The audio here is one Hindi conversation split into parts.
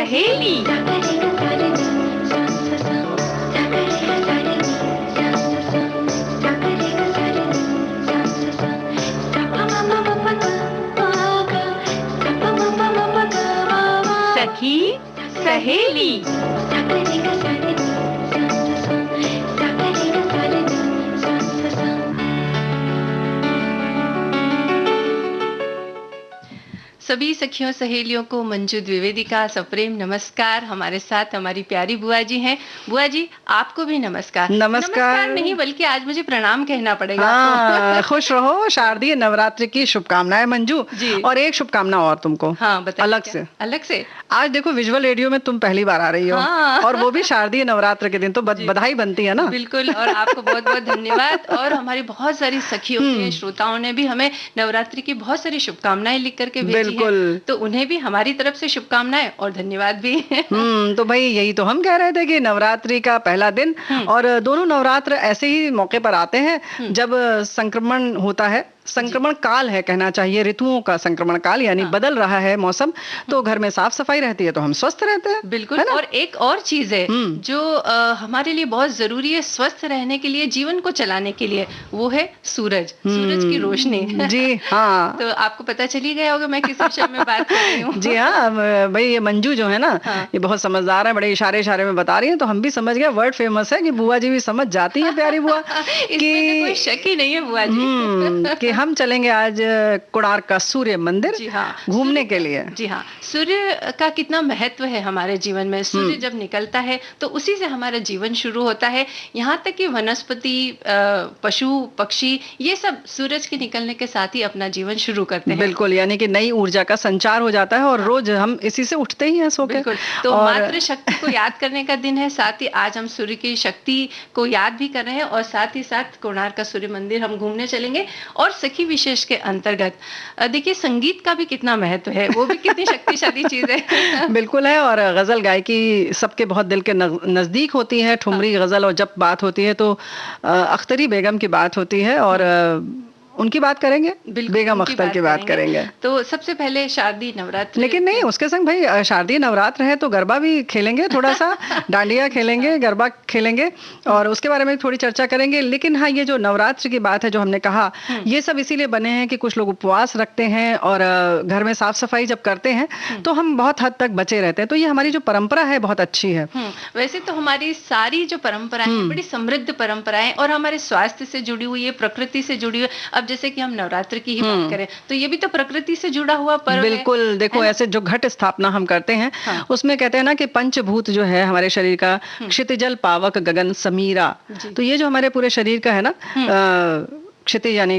सहेली। सखी सहेली। सभी सखियों सहेलियों को मंजू द्विवेदी का सप्रेम नमस्कार। हमारे साथ हमारी प्यारी बुआ जी हैं। बुआ जी आपको भी नमस्कार। नमस्कार नहीं बल्कि आज मुझे प्रणाम कहना पड़ेगा। हाँ, खुश रहो। शारदीय नवरात्रि की शुभकामनाएं मंजू जी। और एक शुभकामना और तुमको। हाँ बताइए। अलग से आज देखो विजुअल रेडियो में तुम पहली बार आ रही हो। हाँ। और वो भी शारदीय नवरात्र के दिन, तो बधाई बनती है ना। बिल्कुल, और आपको बहुत बहुत धन्यवाद। और हमारी बहुत सारी सखियों ने, श्रोताओं ने भी हमें नवरात्रि की बहुत सारी शुभकामनाएं लिख करके भेजी हैं, तो उन्हें भी हमारी तरफ से शुभकामनाएं और धन्यवाद भी। तो भाई यही तो हम कह रहे थे कि नवरात्रि का पहला दिन, और दोनों नवरात्र ऐसे ही मौके पर आते हैं जब संक्रमण होता है, संक्रमण काल है कहना चाहिए, ऋतुओं का संक्रमण काल, यानी बदल रहा है मौसम, तो घर में साफ सफाई रहती है तो हम स्वस्थ रहते हैं। बिल्कुल। और एक और चीज है जो हमारे लिए बहुत जरूरी है स्वस्थ रहने के लिए, जीवन को चलाने के लिए, वो है सूरज की रोशनी। जी हाँ। तो आपको पता चली गया होगा मैं किस विषय में बात कर रही हूँ। जी हाँ भाई, ये मंजू जो है ना, ये बहुत समझदार है, बड़े इशारे में बता रही है, तो हम भी समझ गए। वर्ड फेमस है कि बुआ जी भी समझ जाती है, प्यारी बुआ। इसमें कोई शक ही नहीं है बुआ जी कि हम चलेंगे आज कोणार्क का सूर्य मंदिर। जी हाँ, घूमने के लिए। जी हाँ, सूर्य का कितना महत्व है हमारे जीवन में। सूर्य जब निकलता है तो उसी से हमारा जीवन शुरू होता है। यहाँ तक कि वनस्पति, पशु पक्षी, ये सब सूरज के निकलने के साथ ही अपना जीवन शुरू करते हैं। बिल्कुल, यानी कि नई ऊर्जा का संचार हो जाता है, और रोज हम इसी से उठते ही हैं सो के। बिल्कुल। तो मातृ शक्ति को याद करने का दिन है, साथ ही आज हम सूर्य की शक्ति को याद भी कर रहे हैं, और साथ ही साथ कोणार्क का सूर्य मंदिर हम घूमने चलेंगे। और सखी विशेष के अंतर्गत देखिए संगीत का भी कितना महत्व है, वो भी कितनी शक्तिशाली चीज है। बिल्कुल है। और गजल गायकी सबके बहुत दिल के नजदीक होती है। ठुमरी गजल, और जब बात होती है तो अख्तरी बेगम की बात होती है, और उनकी बात करेंगे, बेगम अख्तर की बात करेंगे। तो सबसे पहले शारदीय नवरात्र, लेकिन नहीं, उसके संग भाई शारदीय नवरात्र है तो गरबा भी खेलेंगे, थोड़ा सा डांडिया खेलेंगे, गरबा खेलेंगे, और उसके बारे में थोड़ी चर्चा करेंगे। लेकिन हाँ, ये जो नवरात्र की बात है जो हमने कहा, ये सब इसीलिए बने हैं कि कुछ लोग उपवास रखते हैं और घर में साफ सफाई जब करते हैं तो हम बहुत हद तक बचे रहते हैं। तो ये हमारी जो परंपरा है बहुत अच्छी है। वैसे तो हमारी सारी जो परंपराएं बड़ी समृद्ध परंपराएं, और हमारे स्वास्थ्य से जुड़ी हुई है, प्रकृति से जुड़ी हुई। अब जैसे कि हम नवरात्र की ही बात करें तो ये भी तो प्रकृति से जुड़ा हुआ पर्व है। बिल्कुल। देखो ऐसे जो घट स्थापना हम करते हैं, उसमें कहते हैं ना कि पंचभूत जो है हमारे शरीर का, क्षितिजल पावक गगन समीरा, तो ये जो हमारे पूरे शरीर का है ना, क्षितिज यानी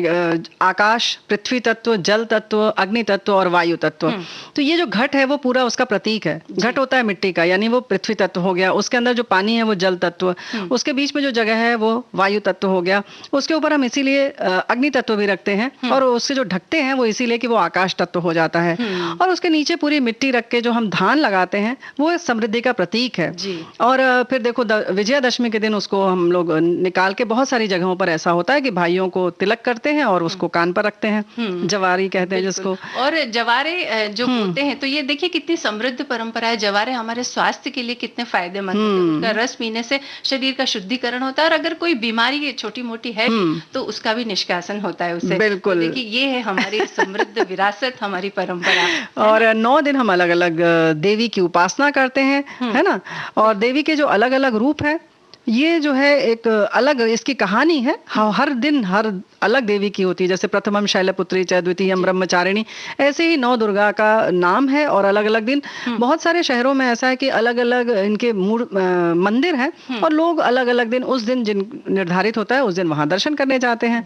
आकाश, पृथ्वी तत्व, जल तत्व, अग्नि तत्व और वायु तत्व, तो ये जो घट है वो पूरा उसका प्रतीक है। घट होता है मिट्टी का, यानी वो पृथ्वी तत्व हो गया, उसके अंदर जो पानी है वो जल तत्व, उसके बीच में जो जगह है वो वायु तत्व हो गया, उसके ऊपर हम इसीलिए अग्नि तत्व भी रखते हैं, और उससे जो ढकते हैं वो इसीलिए कि वो आकाश तत्व हो जाता है, और उसके नीचे पूरी मिट्टी रख के जो हम धान लगाते हैं वो समृद्धि का प्रतीक है। और फिर देखो विजयादशमी के दिन उसको हम लोग निकाल के, बहुत सारी जगहों पर ऐसा होता है कि भाइयों को तिलक करते हैं और उसको कान पर रखते हैं, जवारी कहते हैं जिसको। और जवारे जो होते हैं, तो ये देखिए कितनी समृद्ध परंपरा है। जवारे हमारे स्वास्थ्य के लिए कितने फायदेमंद है। उनका रस पीने से शरीर का शुद्धिकरण होता है, और अगर कोई बीमारी छोटी मोटी है तो उसका भी निष्कासन होता है उससे। बिल्कुल। तो देखिए ये है हमारी समृद्ध विरासत, हमारी परंपरा। और 9 दिन हम अलग अलग देवी की उपासना करते हैं, है ना। और देवी के जो अलग अलग रूप है, ये जो है एक अलग इसकी कहानी है। हर दिन हर अलग देवी की होती है। जैसे प्रथमम शैलपुत्री च, द्वितीयम ब्रह्मचारिणी, ऐसे ही 9 दुर्गा का नाम है, और अलग अलग दिन। बहुत सारे शहरों में ऐसा है कि अलग अलग इनके मंदिर हैं, और लोग अलग अलग दिन, उस दिन जिन निर्धारित होता है उस दिन वहां दर्शन करने जाते हैं।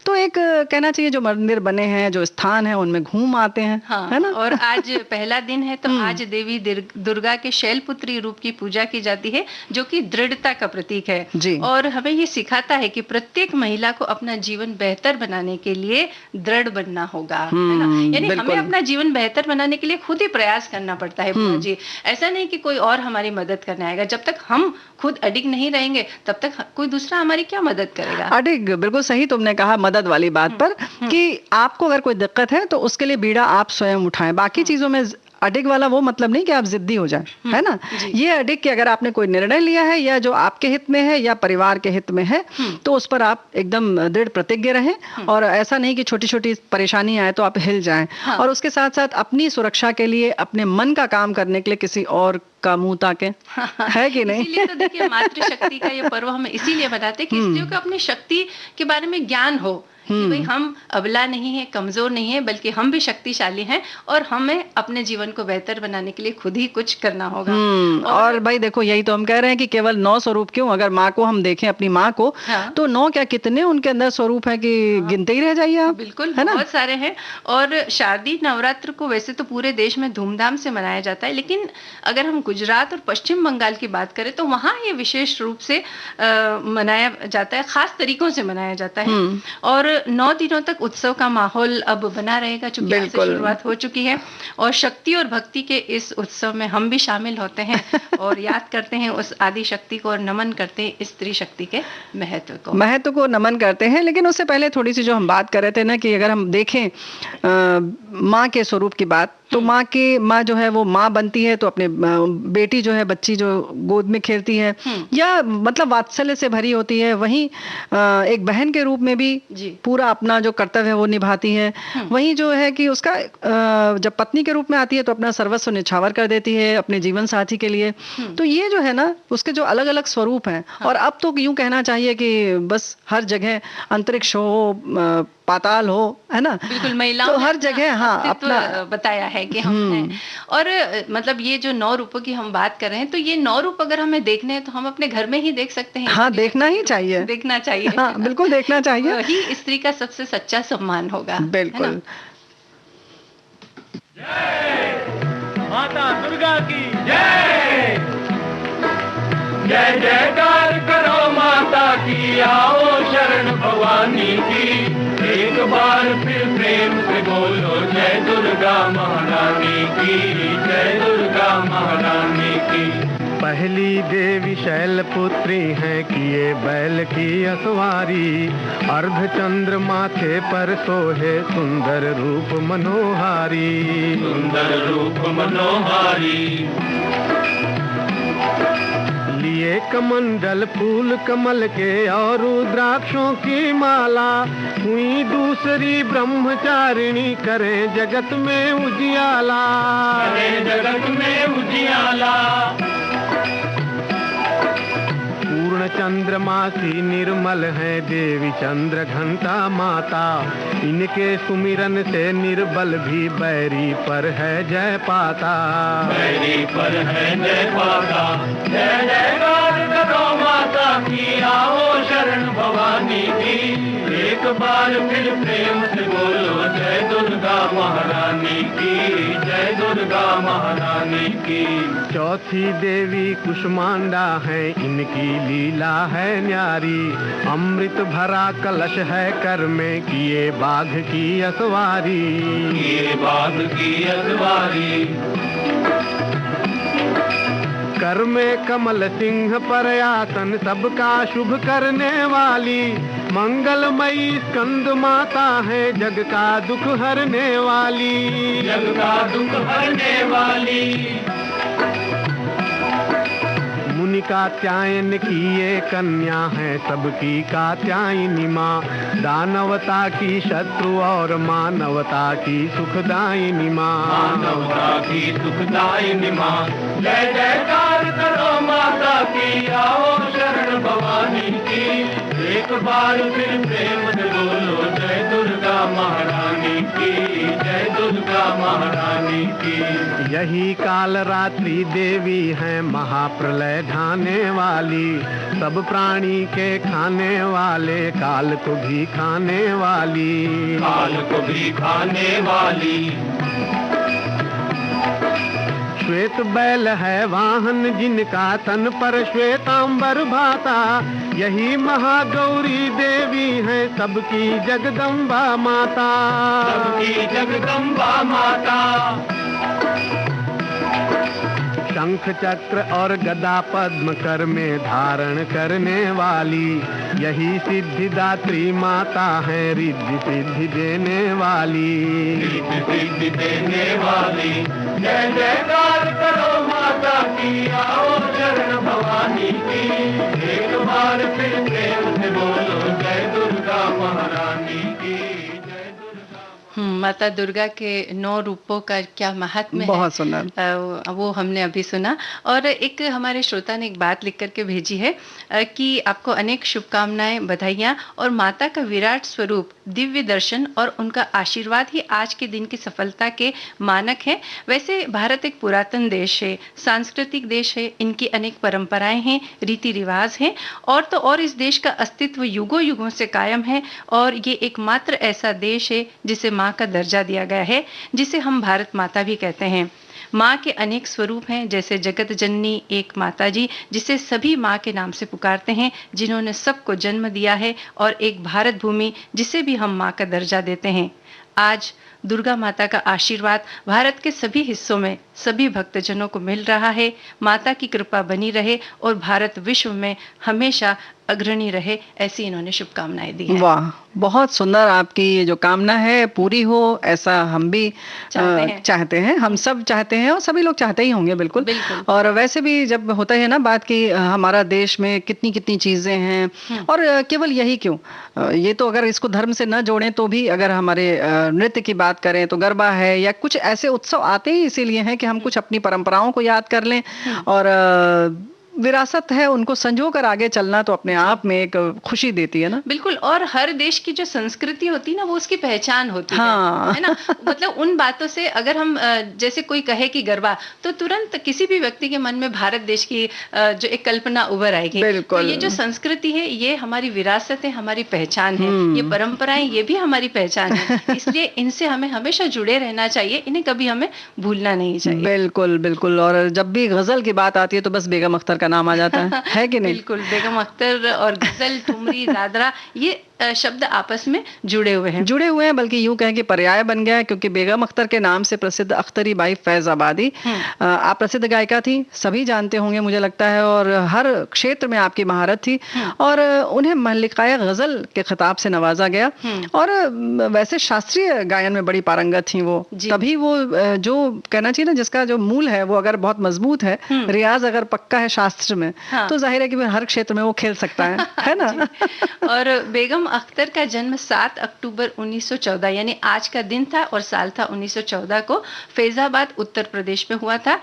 तो एक कहना चाहिए जो मंदिर बने हैं, जो स्थान है, उनमें घूम आते हैं, है ना। और आज पहला दिन है तो आज देवी दुर्गा के शैलपुत्री रूप की पूजा की जाती है, जो कि दृढ़ता का प्रतीक है जी। और हमें ये सिखाता है कि प्रत्येक महिला को अपना जीवन बेहतर बनाने के लिए दृढ़ बनना होगा, है ना। यानी हमें अपना जीवन बेहतर बनाने के लिए खुद ही प्रयास करना पड़ता है बुआ जी। ऐसा नहीं कि कोई और हमारी मदद करने आएगा। जब तक हम खुद अडिग नहीं रहेंगे तब तक कोई दूसरा हमारी क्या मदद करेगा। अडिग, बिल्कुल सही तुमने कहा मदद वाली बात पर, कि आपको अगर कोई दिक्कत है तो उसके लिए बीड़ा आप स्वयं उठाएं। बाकी चीजों में अडिग वाला वो मतलब नहीं कि आप जिद्दी हो जाए, है ना। ये अडिग कि अगर आपने कोई निर्णय लिया है या जो आपके हित में है या परिवार के हित में है, तो उस पर आप एकदम दृढ़ प्रतिज्ञ रहें, और ऐसा नहीं कि छोटी छोटी परेशानी आए तो आप हिल जाएं। और उसके साथ साथ अपनी सुरक्षा के लिए, अपने मन का काम करने के लिए किसी और का मुंह ताके, है कि नहीं। इसीलिए तो देखिए मातृशक्ति का ये पर्व हम इसीलिए बनाते हैं कि स्त्रियों को अपनी शक्ति के बारे में ज्ञान हो कि भाई हम अबला नहीं है, कमजोर नहीं है, बल्कि हम भी शक्तिशाली हैं और हमें अपने जीवन को बेहतर बनाने के लिए खुद ही कुछ करना होगा। और भाई देखो, यही तो हम कह रहे हैं कि केवल 9 स्वरूप क्यों, अगर माँ को हम देखें, अपनी माँ को, तो 9 क्या कितने उनके अंदर स्वरूप है कि गिनते ही रह जाइए आप। बिल्कुल, है ना, बहुत सारे हैं। और शारदीय नवरात्र को वैसे तो पूरे देश में धूमधाम से मनाया जाता है, लेकिन अगर हम गुजरात और पश्चिम बंगाल की बात करें तो वहाँ ये विशेष रूप से मनाया जाता है, खास तरीकों से मनाया जाता है। और 9 दिनों तक उत्सव का माहौल अब बना रहेगा, चूंकि आज से शुरुआत हो चुकी है। और शक्ति और भक्ति के इस उत्सव में हम भी शामिल होते हैं और याद करते हैं उस आदि शक्ति को और नमन करते हैं स्त्री शक्ति के महत्व को नमन करते हैं। लेकिन उससे पहले थोड़ी सी जो हम बात कर रहे थे ना, कि अगर हम देखें माँ के स्वरूप की बात, तो माँ जो है वो माँ बनती है तो अपने बेटी जो है, बच्ची जो गोद में खेलती है या मतलब वात्सल्य से भरी होती है, वहीं एक बहन के रूप में भी पूरा अपना जो कर्तव्य है वो निभाती है। वहीं जो है कि उसका जब पत्नी के रूप में आती है तो अपना सर्वस्व निछावर कर देती है अपने जीवन साथी के लिए। तो ये जो है ना, उसके जो अलग अलग स्वरूप हैं। और अब तो यूं कहना चाहिए कि बस हर जगह अंतरिक्ष हो, पाताल हो, है ना, बिल्कुल, महिलाओं तो हर जगह अपना बताया है कि हम हैं। और मतलब ये जो 9 रूपों की हम बात कर रहे हैं, तो ये 9 रूप अगर हमें देखने हैं तो हम अपने घर में ही देख सकते हैं। हाँ, देखना ही चाहिए, देखना चाहिए। हाँ, बिल्कुल देखना चाहिए। वही स्त्री का सबसे सच्चा सम्मान होगा। बिल्कुल। जय माता दुर्गा की जय। जय जयकार करो माता की, आओ शरण भवानी की। एक बार फिर प्रेम से बोलो जय दुर्गा महारानी की, जय दुर्गा महारानी की। पहली देवी शैलपुत्री हैं, किए बैल की असवारी। अर्धचंद्र माथे पर सोहे, सुंदर रूप मनोहारी, सुंदर रूप मनोहारी। लिए कमंडल फूल कमल के और रुद्राक्षों की माला। हुई दूसरी ब्रह्मचारिणी, करें जगत में उजियाला, करें जगत में उजियाला। पूर्ण चंद्रमासी निर्मल है, देवी चंद्र घंटा माता। इनके सुमिरन से निर्बल भी बैरी पर है जय पाता, बैरी पर है जय पाता। जय जयकार करो माता की, आओ शरण भवानी की। एक बार फिर प्रेम से बोलो जय दुर्गा महारानी की, जय दुर्गा महारानी की। चौथी देवी कुष्मांडा है, इनकी लीला है न्यारी। अमृत भरा कलश है कर में, किए बाघ की असवारी, किए बाघ की असवारी। कर में कमल सिंह पर आसन, सबका शुभ करने वाली। मंगलमयी स्कंद माता है, जग का दुख हरने वाली, जग का दुख हरने वाली। मुनि कात्यायन की ये कन्या है, सबकी कात्यायनी माँ। दानवता की शत्रु और मानवता की सुखदायिनी माँ, मानवता की सुखदायिनी माँ। जय जयकार करो माता की, आओ शरण भवानी की। एक बार फिर प्रेम से बोलो जय दुर्गा महारानी की, जय दुर्गा महारानी की। यही काल रात्रि देवी है, महाप्रलय ढाने वाली। सब प्राणी के खाने वाले, काल को भी खाने वाली, काल को भी खाने वाली। श्वेत बैल है वाहन, जिनका तन पर श्वेतांबर भाता। यही महागौरी देवी है, सबकी जगदम्बा माता, सबकी जगदम्बा माता। शंख चक्र और गदा पद्म कर में धारण करने वाली। यही सिद्धिदात्री माता है, रिद्धि सिद्धि देने वाली, रिद्धि सिद्धि देने वाली। जय जयकार करो माता की, आओ शरण भवानी की। एक बार फिर प्रेम से बोलो जय दुर्गा महारानी की, जय दुर्गा। माता दुर्गा के 9 रूपों का क्या महात्म्य है, बहुत सुंदर। वो हमने अभी सुना। और एक हमारे श्रोता ने एक बात लिख करके भेजी है कि आपको अनेक शुभकामनाएं, बधाइयां, और माता का विराट स्वरूप, दिव्य दर्शन और उनका आशीर्वाद ही आज के दिन की सफलता के मानक है। वैसे भारत एक पुरातन देश है, सांस्कृतिक देश है, इनकी अनेक परंपराएं हैं, रीति रिवाज हैं, और तो और इस देश का अस्तित्व युगों युगों से कायम है। और ये एकमात्र ऐसा देश है जिसे माँ का दर्जा दिया गया है, जिसे हम भारत माता भी कहते हैं। माँ के अनेक स्वरूप हैं, जैसे जगत जननी एक माता जी, जिसे सभी माँ के नाम से पुकारते हैं, जिन्होंने सबको जन्म दिया है, और एक भारत भूमि, जिसे भी हम माँ का दर्जा देते हैं। आज दुर्गा माता का आशीर्वाद भारत के सभी हिस्सों में सभी भक्तजनों को मिल रहा है। माता की कृपा बनी रहे और भारत विश्व में हमेशा अग्रणी रहे, ऐसी इन्होंने शुभकामनाएं दी हैं। वाह, बहुत सुंदर। आपकी ये जो कामना है पूरी हो, ऐसा हम भी चाहते हैं। हम सब चाहते हैं और सभी लोग चाहते ही होंगे, बिल्कुल। और वैसे भी जब होता है ना बात कि हमारा देश में कितनी कितनी चीजें हैं, और केवल यही क्यों, ये तो अगर इसको धर्म से न जोड़ें तो भी, अगर हमारे नृत्य की बात करें तो गरबा है, या कुछ ऐसे उत्सव आते ही इसीलिए हैं कि हम कुछ अपनी परंपराओं को याद कर लें, और विरासत है उनको संजो कर आगे चलना तो अपने आप में एक खुशी देती है ना। बिल्कुल। और हर देश की जो संस्कृति होती है ना, वो उसकी पहचान होती है ना। मतलब उन बातों से अगर हम जैसे कोई कहे कि गरबा, तो तुरंत किसी भी व्यक्ति के मन में भारत देश की जो एक कल्पना उभर आएगी। तो ये जो संस्कृति है, ये हमारी विरासत है, हमारी पहचान है। ये परंपराएं, ये भी हमारी पहचान है। इसलिए इनसे हमें हमेशा जुड़े रहना चाहिए, इन्हें कभी हमें भूलना नहीं चाहिए। बिल्कुल बिल्कुल। और जब भी गजल की बात आती है तो बस बेगम अख्तर का नाम आ जाता है कि नहीं? बिल्कुल, बेगम अख्तर और गजल, ठुमरी, दादरा, ये शब्द आपस में जुड़े हुए हैं, बल्कि यूं कहें कि पर्याय बन गया है, क्योंकि बेगम अख्तर के नाम से प्रसिद्ध अख्तरी बाई फैजाबादी, आप प्रसिद्ध गायिका थी, सभी जानते होंगे मुझे लगता है, और हर क्षेत्र में आपकी महारत थी, और उन्हें मल्लिकाए गजल के खिताब से नवाजा गया। और वैसे शास्त्रीय गायन में बड़ी पारंगत थी वो। तभी वो जो कहना चाहिए ना, जिसका जो मूल है वो अगर बहुत मजबूत है, रियाज अगर पक्का है शास्त्र में, तो जाहिर है कि हर क्षेत्र में वो खेल सकता है ना। और बेगम अख्तर का जन्म 7 अक्टूबर 1914, यानी आज का दिन था और साल था 1914 को, फैजाबाद उत्तर प्रदेश में हुआ था।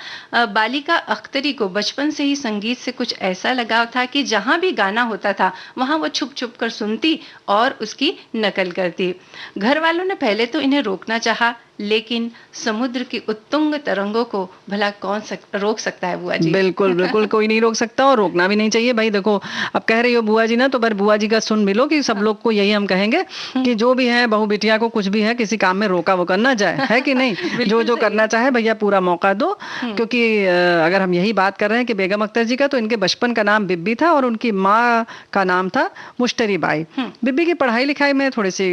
बालिका अख्तरी को बचपन से ही संगीत से कुछ ऐसा लगाव था कि जहां भी गाना होता था वहां वो छुप छुप कर सुनती और उसकी नकल करती। घर वालों ने पहले तो इन्हें रोकना चाहा, लेकिन समुद्र की उत्तुंग तरंगों को भला कौन रोक सकता है बुआ जी? बिल्कुल बिल्कुल, कोई नहीं रोक सकता, और रोकना भी नहीं चाहिए भाई। देखो, अब कह रही हो बुआ जी ना, तो पर बुआ जी का सुन मिलो कि सब लोग को यही हम कहेंगे कि जो भी है, बहू बिटिया को कुछ भी है, किसी काम में रोका वो करना जाए, है कि नहीं? जो जो करना चाहे भैया पूरा मौका दो। क्योंकि अगर हम यही बात कर रहे हैं कि बेगम अख्तर जी का, तो इनके बचपन का नाम बिब्बी था और उनकी माँ का नाम था मुश्तरी बाई। बिब्बी की पढ़ाई लिखाई में थोड़ी सी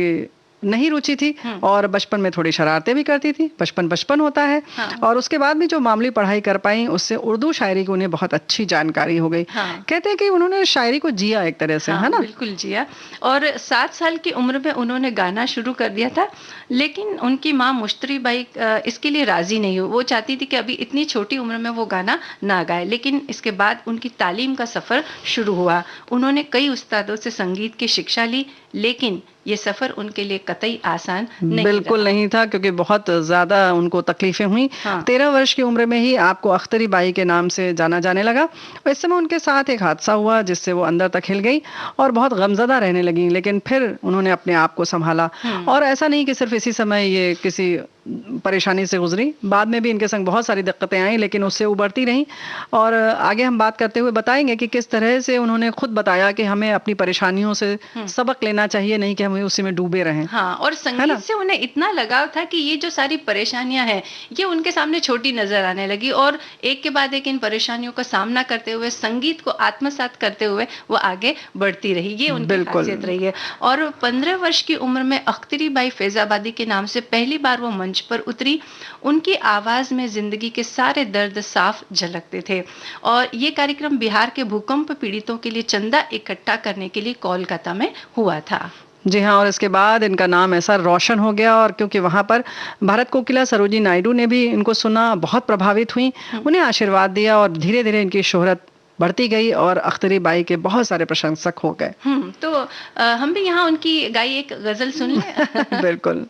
नहीं रुचि थी, और बचपन में थोड़ी शरारतें भी करती थी। बचपन होता है। और उसके बाद भी जो मामूली पढ़ाई कर पाई, उससे उर्दू शायरी की उन्हें बहुत अच्छी जानकारी हो गई। कहते हैं कि उन्होंने शायरी को जिया एक तरह से, है ना? बिल्कुल जिया। और 7 साल की उम्र में उन्होंने गाना शुरू कर दिया था, लेकिन उनकी माँ मुश्तरी बाई इसके लिए राजी नहीं हुई। वो चाहती थी कि अभी इतनी छोटी उम्र में वो गाना ना गाए। लेकिन इसके बाद उनकी तालीम का सफर शुरू हुआ। उन्होंने कई उस्तादों से संगीत की शिक्षा ली, लेकिन ये सफर उनके लिए कतई आसान बिल्कुल नहीं था, क्योंकि बहुत ज्यादा उनको तकलीफें हुई। 13 वर्ष की उम्र में ही आपको अख्तरी बाई के नाम से जाना जाने लगा। और इस समय उनके साथ एक हादसा हुआ जिससे वो अंदर तक हिल गई और बहुत गमजदा रहने लगी। लेकिन फिर उन्होंने अपने आप को संभाला, और ऐसा नहीं कि सिर्फ इसी समय ये किसी परेशानी से गुजरी, बाद में भी इनके संग बहुत सारी दिक्कतें आई, लेकिन उससे उबरती रहीं। और आगे हम बात करते हुए बताएंगे कि किस तरह से उन्होंने खुद बताया कि हमें अपनी परेशानियों से सबक लेना चाहिए, नहीं कि हमें उसी में डूबे रहें। और संगीत से उन्हें इतना लगाव था कि ये जो सारी परेशानियां हैं, ये उनके सामने छोटी नजर आने लगी, और एक के बाद एक इन परेशानियों का सामना करते हुए, संगीत को आत्मसात करते हुए वो आगे बढ़ती रही। ये उनकी खासियत रही है। और 15 वर्ष की उम्र में अख्तरी बाई फैजाबादी के नाम से पहली बार वो मंच पर उतरी। उनकी आवाज में जिंदगी के सारे दर्द साफ झलकते थे। और ये कार्यक्रम बिहार के भूकंप पीड़ितों के लिए चंदा इकट्ठा करने के लिए कोलकाता में हुआ था। जी हाँ, और इसके बाद इनका नाम ऐसा रोशन हो गया, और क्योंकि वहाँ पर भारत कोकिला सरोजिनी नायडू ने भी इनको सुना, बहुत प्रभावित हुई, उन्हें आशीर्वाद दिया और धीरे धीरे इनकी शोहरत बढ़ती गई और अख्तरी बाई के बहुत सारे प्रशंसक हो गए। तो हम भी यहाँ उनकी गाई एक गजल सुन लें। बिल्कुल।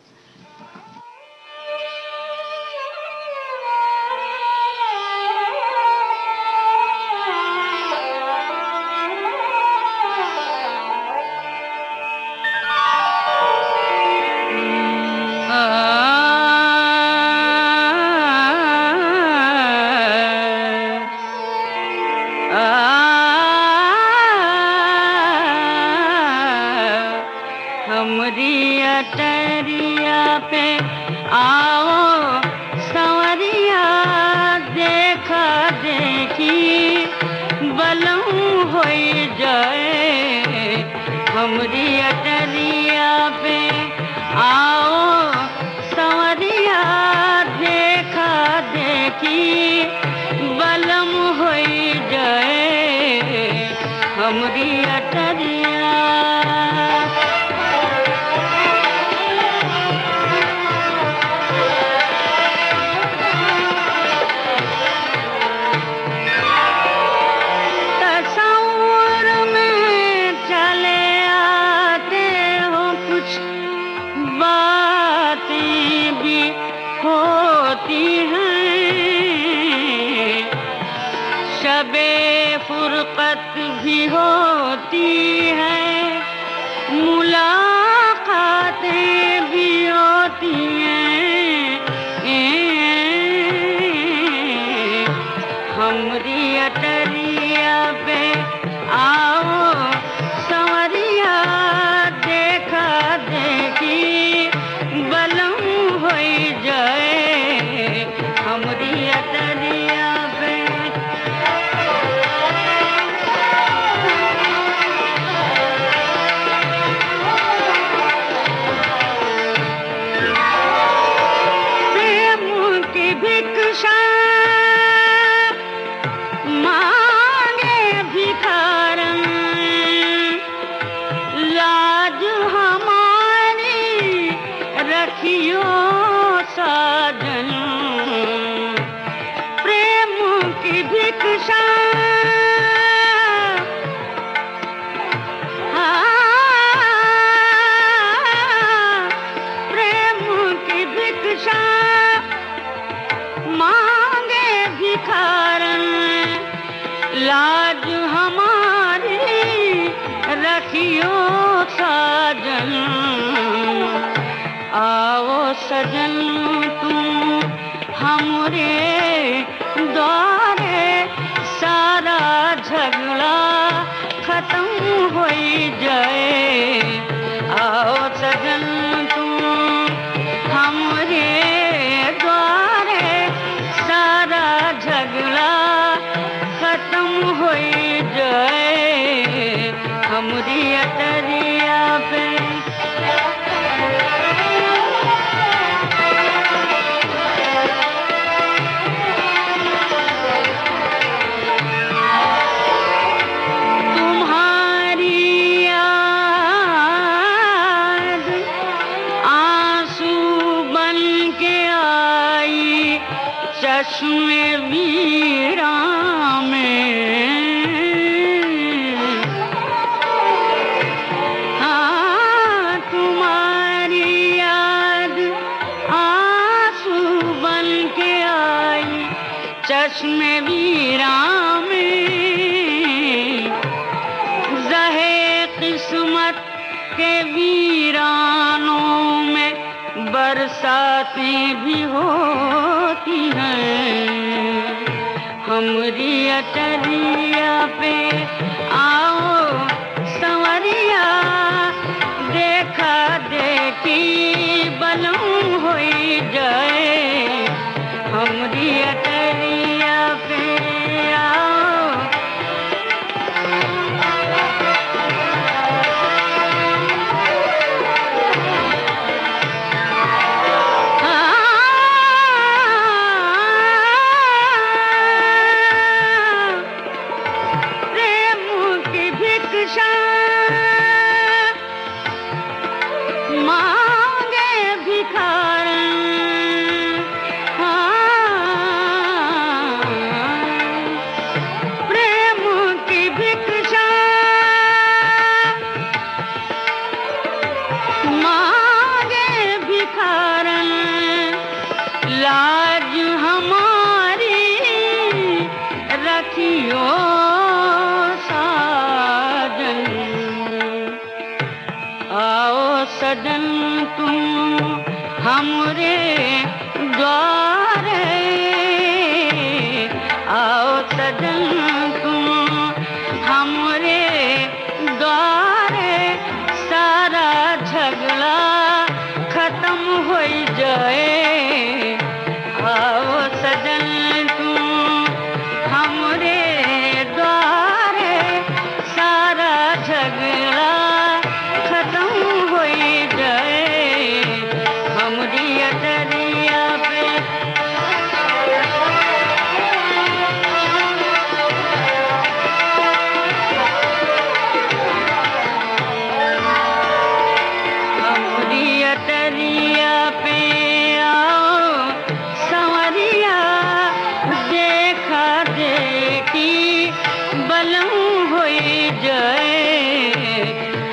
होई जाए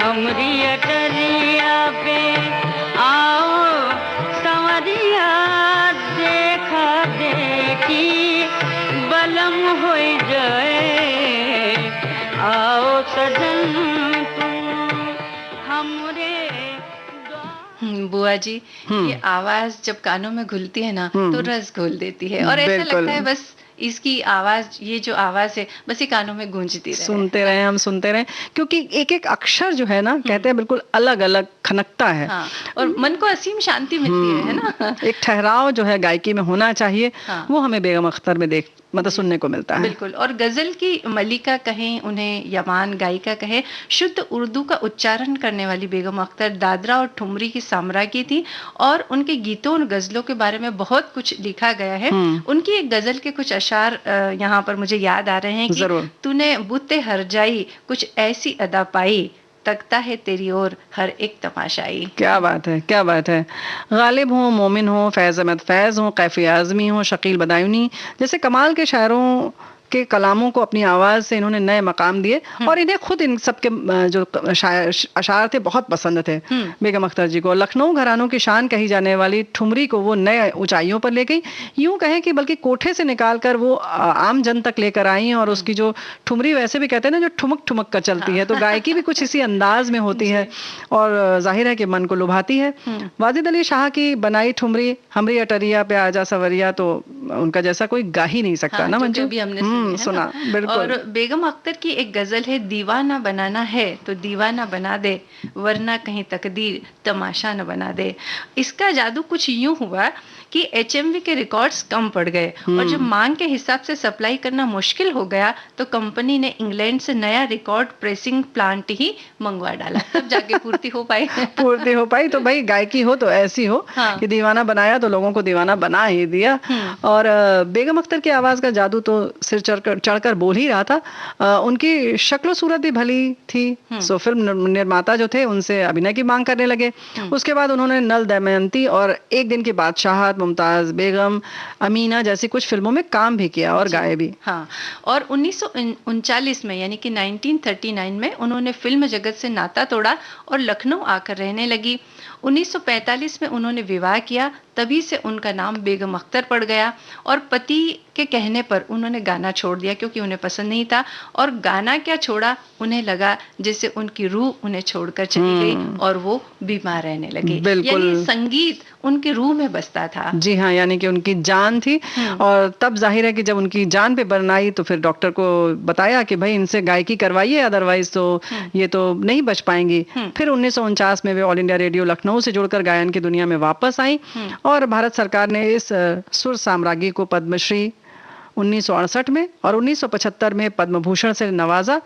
हमरी अटरिया पे आओ संवरिया देखा देखी बलम होई जाए आओ सजन तुम हमरे बुआ जी, ये आवाज जब कानों में घुलती है ना तो रस घोल देती है और ऐसा लगता है बस इसकी आवाज, ये जो आवाज है बस ये कानों में गूंजती रहे, सुनते रहे, हम सुनते रहे, क्योंकि एक एक अक्षर जो है ना कहते हैं बिल्कुल अलग अलग खनकता है। हाँ, और मन को असीम शांति मिलती है ना। एक ठहराव जो है गायकी में होना चाहिए, वो हमें बेगम अख्तर में मतलब सुनने को मिलता है। बिल्कुल। और गजल की मलिका कहें उन्हें, यमान गायिका कहें, शुद्ध उर्दू का उच्चारण करने वाली बेगम अख्तर दादरा और ठुमरी की साम्राज्ञी थी और उनके गीतों और गजलों के बारे में बहुत कुछ लिखा गया है। उनकी एक गजल के कुछ अशार यहाँ पर मुझे याद आ रहे हैं कि तूने बुत्ते हर जाई कुछ ऐसी अदा पाई, तकता है तेरी ओर हर एक तमाशाई। क्या बात है, क्या बात है। गालिब हो, मोमिन हो, फैज अहमद फैज हो, कैफी आजमी हो, शकील बदायूनी जैसे कमाल के शायरों के कलामों को अपनी आवाज से इन्होंने नए मकाम दिए और इन्हें खुद इन सबके जो अशार थे बहुत पसंद थे बेगम अख्तर जी को। लखनऊ घरानों की शान कही जाने वाली ठुमरी को वो नए ऊंचाइयों पर ले गई, यूं कहें कि बल्कि कोठे से निकालकर वो आम जन तक लेकर आई। और उसकी जो ठुमरी वैसे भी कहते हैं ना जो ठुमक ठुमक कर चलती है, तो गायकी भी कुछ इसी अंदाज में होती है और जाहिर है कि मन को लुभाती है। वाजिद अली शाह की बनाई ठुमरी हमरी अटरिया पे आजा सवरिया, तो उनका जैसा कोई गा ही नहीं सकता ना मंजू। सुना बिल्कुल। और बेगम अख्तर की एक गजल है, दीवाना बनाना है तो दीवाना बना दे वरना कहीं तकदीर तमाशा न बना दे। इसका जादू कुछ यूं हुआ कि HMV के रिकॉर्ड्स कम पड़ गए और जब मांग के हिसाब से सप्लाई करना मुश्किल हो गया तो कंपनी ने इंग्लैंड से नया रिकॉर्ड प्रेसिंग प्लांट ही मंगवा डाला, तब जाके पूर्ति हो पाई। पूर्ति हो पाई। तो भाई गायकी हो तो ऐसी हो कि दीवाना बनाया तो लोगों को दीवाना बना ही दिया। और बेगम अख्तर की आवाज का जादू तो सिर चढ़कर बोल ही रहा था। उनकी शक्ल सूरत भी भली थी, सो फिल्म निर्माता जो थे उनसे अभिनय की मांग करने लगे। उसके बाद उन्होंने नल दमयंती और एक दिन की बादशाहत, मुमताज बेगम, अमीना जैसी कुछ फिल्मों में काम भी किया और गाए भी। हाँ, और 1939 में यानी कि 1939 में उन्होंने फिल्म जगत से नाता तोड़ा और लखनऊ आकर रहने लगी। 1945 में उन्होंने विवाह किया, तभी से उनका नाम बेगम अख्तर पड़ गया और पति के कहने पर उन्होंने गाना छोड़ दिया क्योंकि उन्हें पसंद नहीं था। और गाना क्या छोड़ा, उन्हें लगा जैसे उनकी रूह उन्हें छोड़कर चली गई और वो बीमार रहने लगी। यानी संगीत उनकी रूह में बसता था। जी हाँ, यानी कि उनकी जान थी। और तब जाहिर है कि जब उनकी जान पे बन आई तो फिर डॉक्टर को बताया कि भाई इनसे गायकी करवाइए, अदरवाइज तो ये तो नहीं बच पाएंगी। फिर 1949 में वे ऑल इंडिया रेडियो लखनऊ से जुड़कर गायन की दुनिया में वापस आई और भारत सरकार ने इस सुर साम्राज्ञी को पद्मश्री 1968 में और 1975 में पद्म भूषण से नवाजा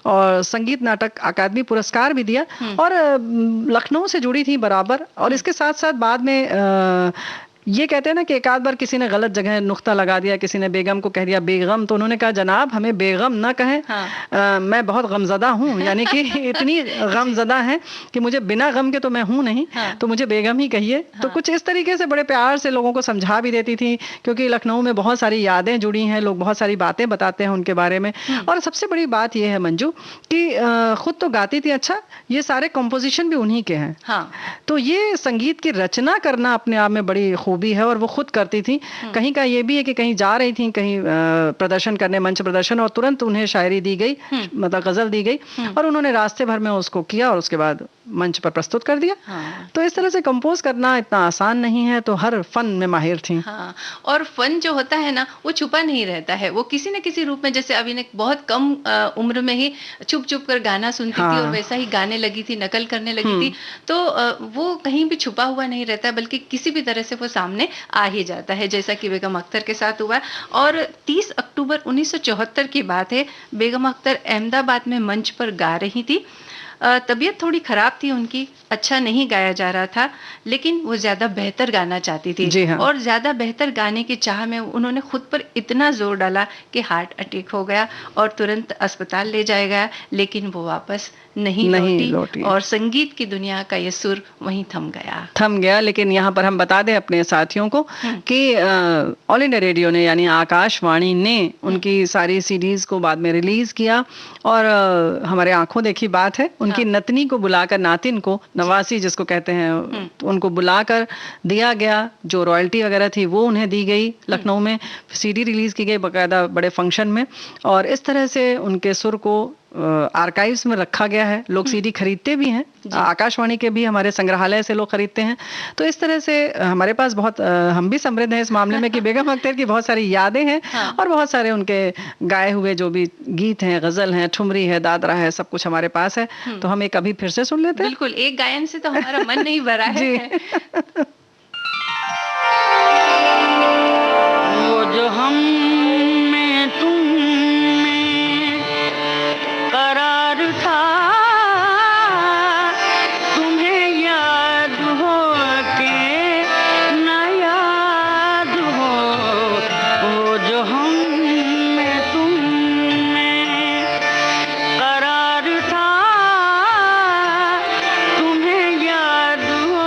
और संगीत नाटक अकादमी पुरस्कार भी दिया। और लखनऊ से जुड़ी थी बराबर। और इसके साथ साथ बाद में ये कहते हैं ना कि एक आध बार किसी ने गलत जगह नुक्ता लगा दिया, किसी ने बेगम को कह दिया बेगम, तो उन्होंने कहा जनाब हमें बेगम ना कहें, मैं बहुत गमजदा हूँ, यानी कि इतनी गमजदा है कि मुझे बिना गम के तो मैं हूँ नहीं, तो मुझे बेगम ही कहिए। तो कुछ इस तरीके से बड़े प्यार से लोगों को समझा भी देती थी, क्योंकि लखनऊ में बहुत सारी यादें जुड़ी हैं, लोग बहुत सारी बातें बताते हैं उनके बारे में। और सबसे बड़ी बात यह है मंजू कि खुद तो गाती थी, अच्छा ये सारे कंपोजिशन भी उन्हीं के हैं। तो ये संगीत की रचना करना अपने आप में बड़ी भी है और वो खुद करती थी। कहीं का ये भी है कि कहीं जा रही थी, कहीं प्रदर्शन करने, मंच प्रदर्शन, और तुरंत उन्हें शायरी दी गई, मतलब गजल दी गई और उन्होंने रास्ते भर में उसको किया और उसके बाद मंच पर प्रस्तुत कर दिया। तो इस तरह से कंपोज करना इतना आसान नहीं है, तो हर फन में माहिर थी। और फन जो होता है ना वो छुपा नहीं रहता है, वो किसी न किसी रूप में, जैसे अभी ने बहुत कम उम्र में ही छुप छुप कर गाना सुनती थी और वैसा ही गाने लगी थी, नकल करने लगी थी, तो वो कहीं भी छुपा हुआ नहीं रहता, बल्कि किसी भी तरह से वो सामने आ ही जाता है, जैसा कि बेगम अख्तर के साथ हुआ। और 30 अक्टूबर 1974 की बात है, बेगम अख्तर अहमदाबाद में मंच पर गा रही थी। तबीयत थोड़ी खराब थी उनकी, अच्छा नहीं गाया जा रहा था, लेकिन वो ज्यादा बेहतर गाना चाहती थी। जी हाँ। और ज्यादा बेहतर गाने की चाह में उन्होंने खुद पर इतना जोर डाला कि हार्ट अटैक हो गया और तुरंत अस्पताल ले जाया गया, लेकिन वो वापस नहीं लौटी और संगीत की दुनिया का ये सुर वहीं थम गया। लेकिन यहाँ पर हम बता दें अपने साथियों को कि ऑल इंडिया रेडियो ने यानी आकाशवाणी ने उनकी सारी सीडीज को बाद में रिलीज किया और हमारे आंखों देखी बात है, उनकी नतनी को बुलाकर, नातिन को, नवासी जिसको कहते हैं, उनको बुलाकर दिया गया, जो रॉयल्टी वगैरह थी वो उन्हें दी गई। लखनऊ में सीडी रिलीज की गई बाकायदा बड़े फंक्शन में, और इस तरह से उनके सुर को आर्काइव्स में रखा गया है। लोग सीडी खरीदते भी हैं, आकाशवाणी के भी हमारे संग्रहालय से लोग खरीदते हैं। तो इस तरह से हमारे पास बहुत हम भी समृद्ध हैं इस मामले में कि बेगम अख्तर की बहुत सारी यादें हैं और बहुत सारे उनके गाए हुए जो भी गीत हैं, गजल हैं, ठुमरी है, दादरा है, सब कुछ हमारे पास है। तो हम एक अभी फिर से सुन लेते हैं। बिल्कुल, एक गायन से तो हमारा मन नहीं भरा है। वो जो हम में तुम में करार था, तुम्हें याद हो के ना याद हो, वो जो हम में तुम में करार था, तुम्हें याद हो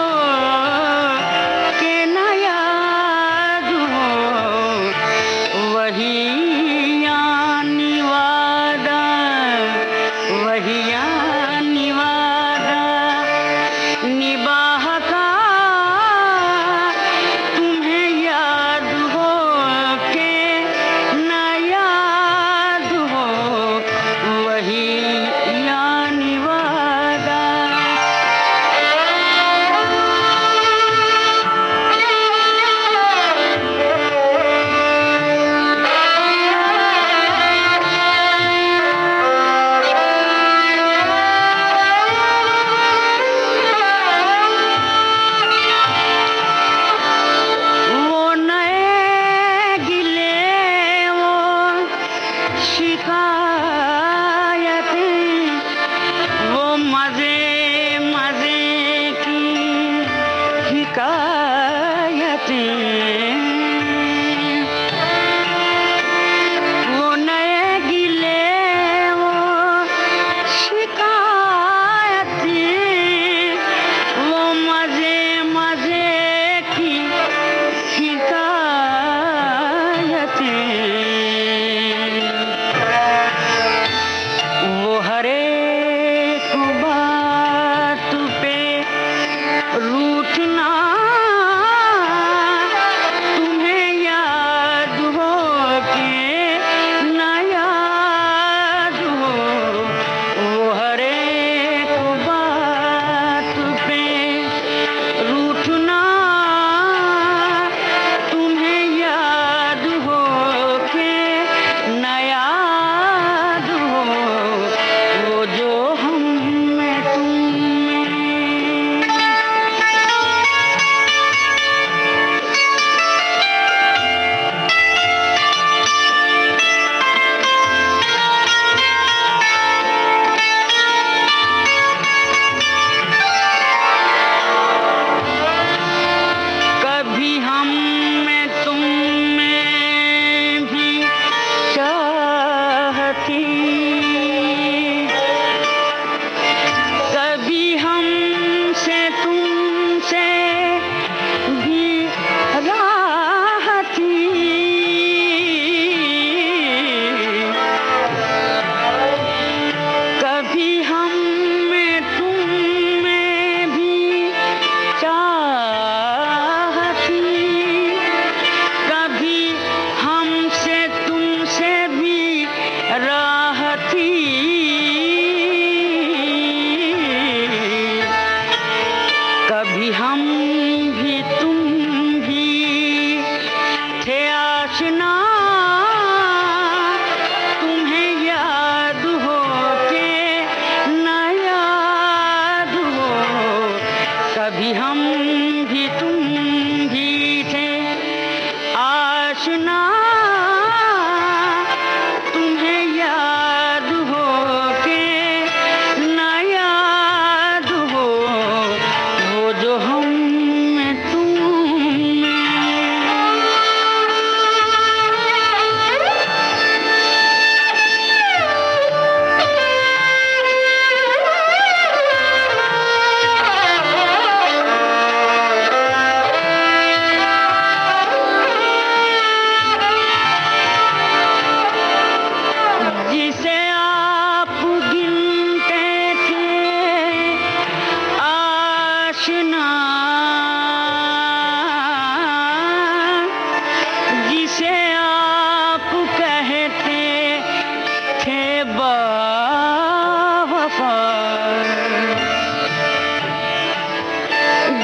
वफा,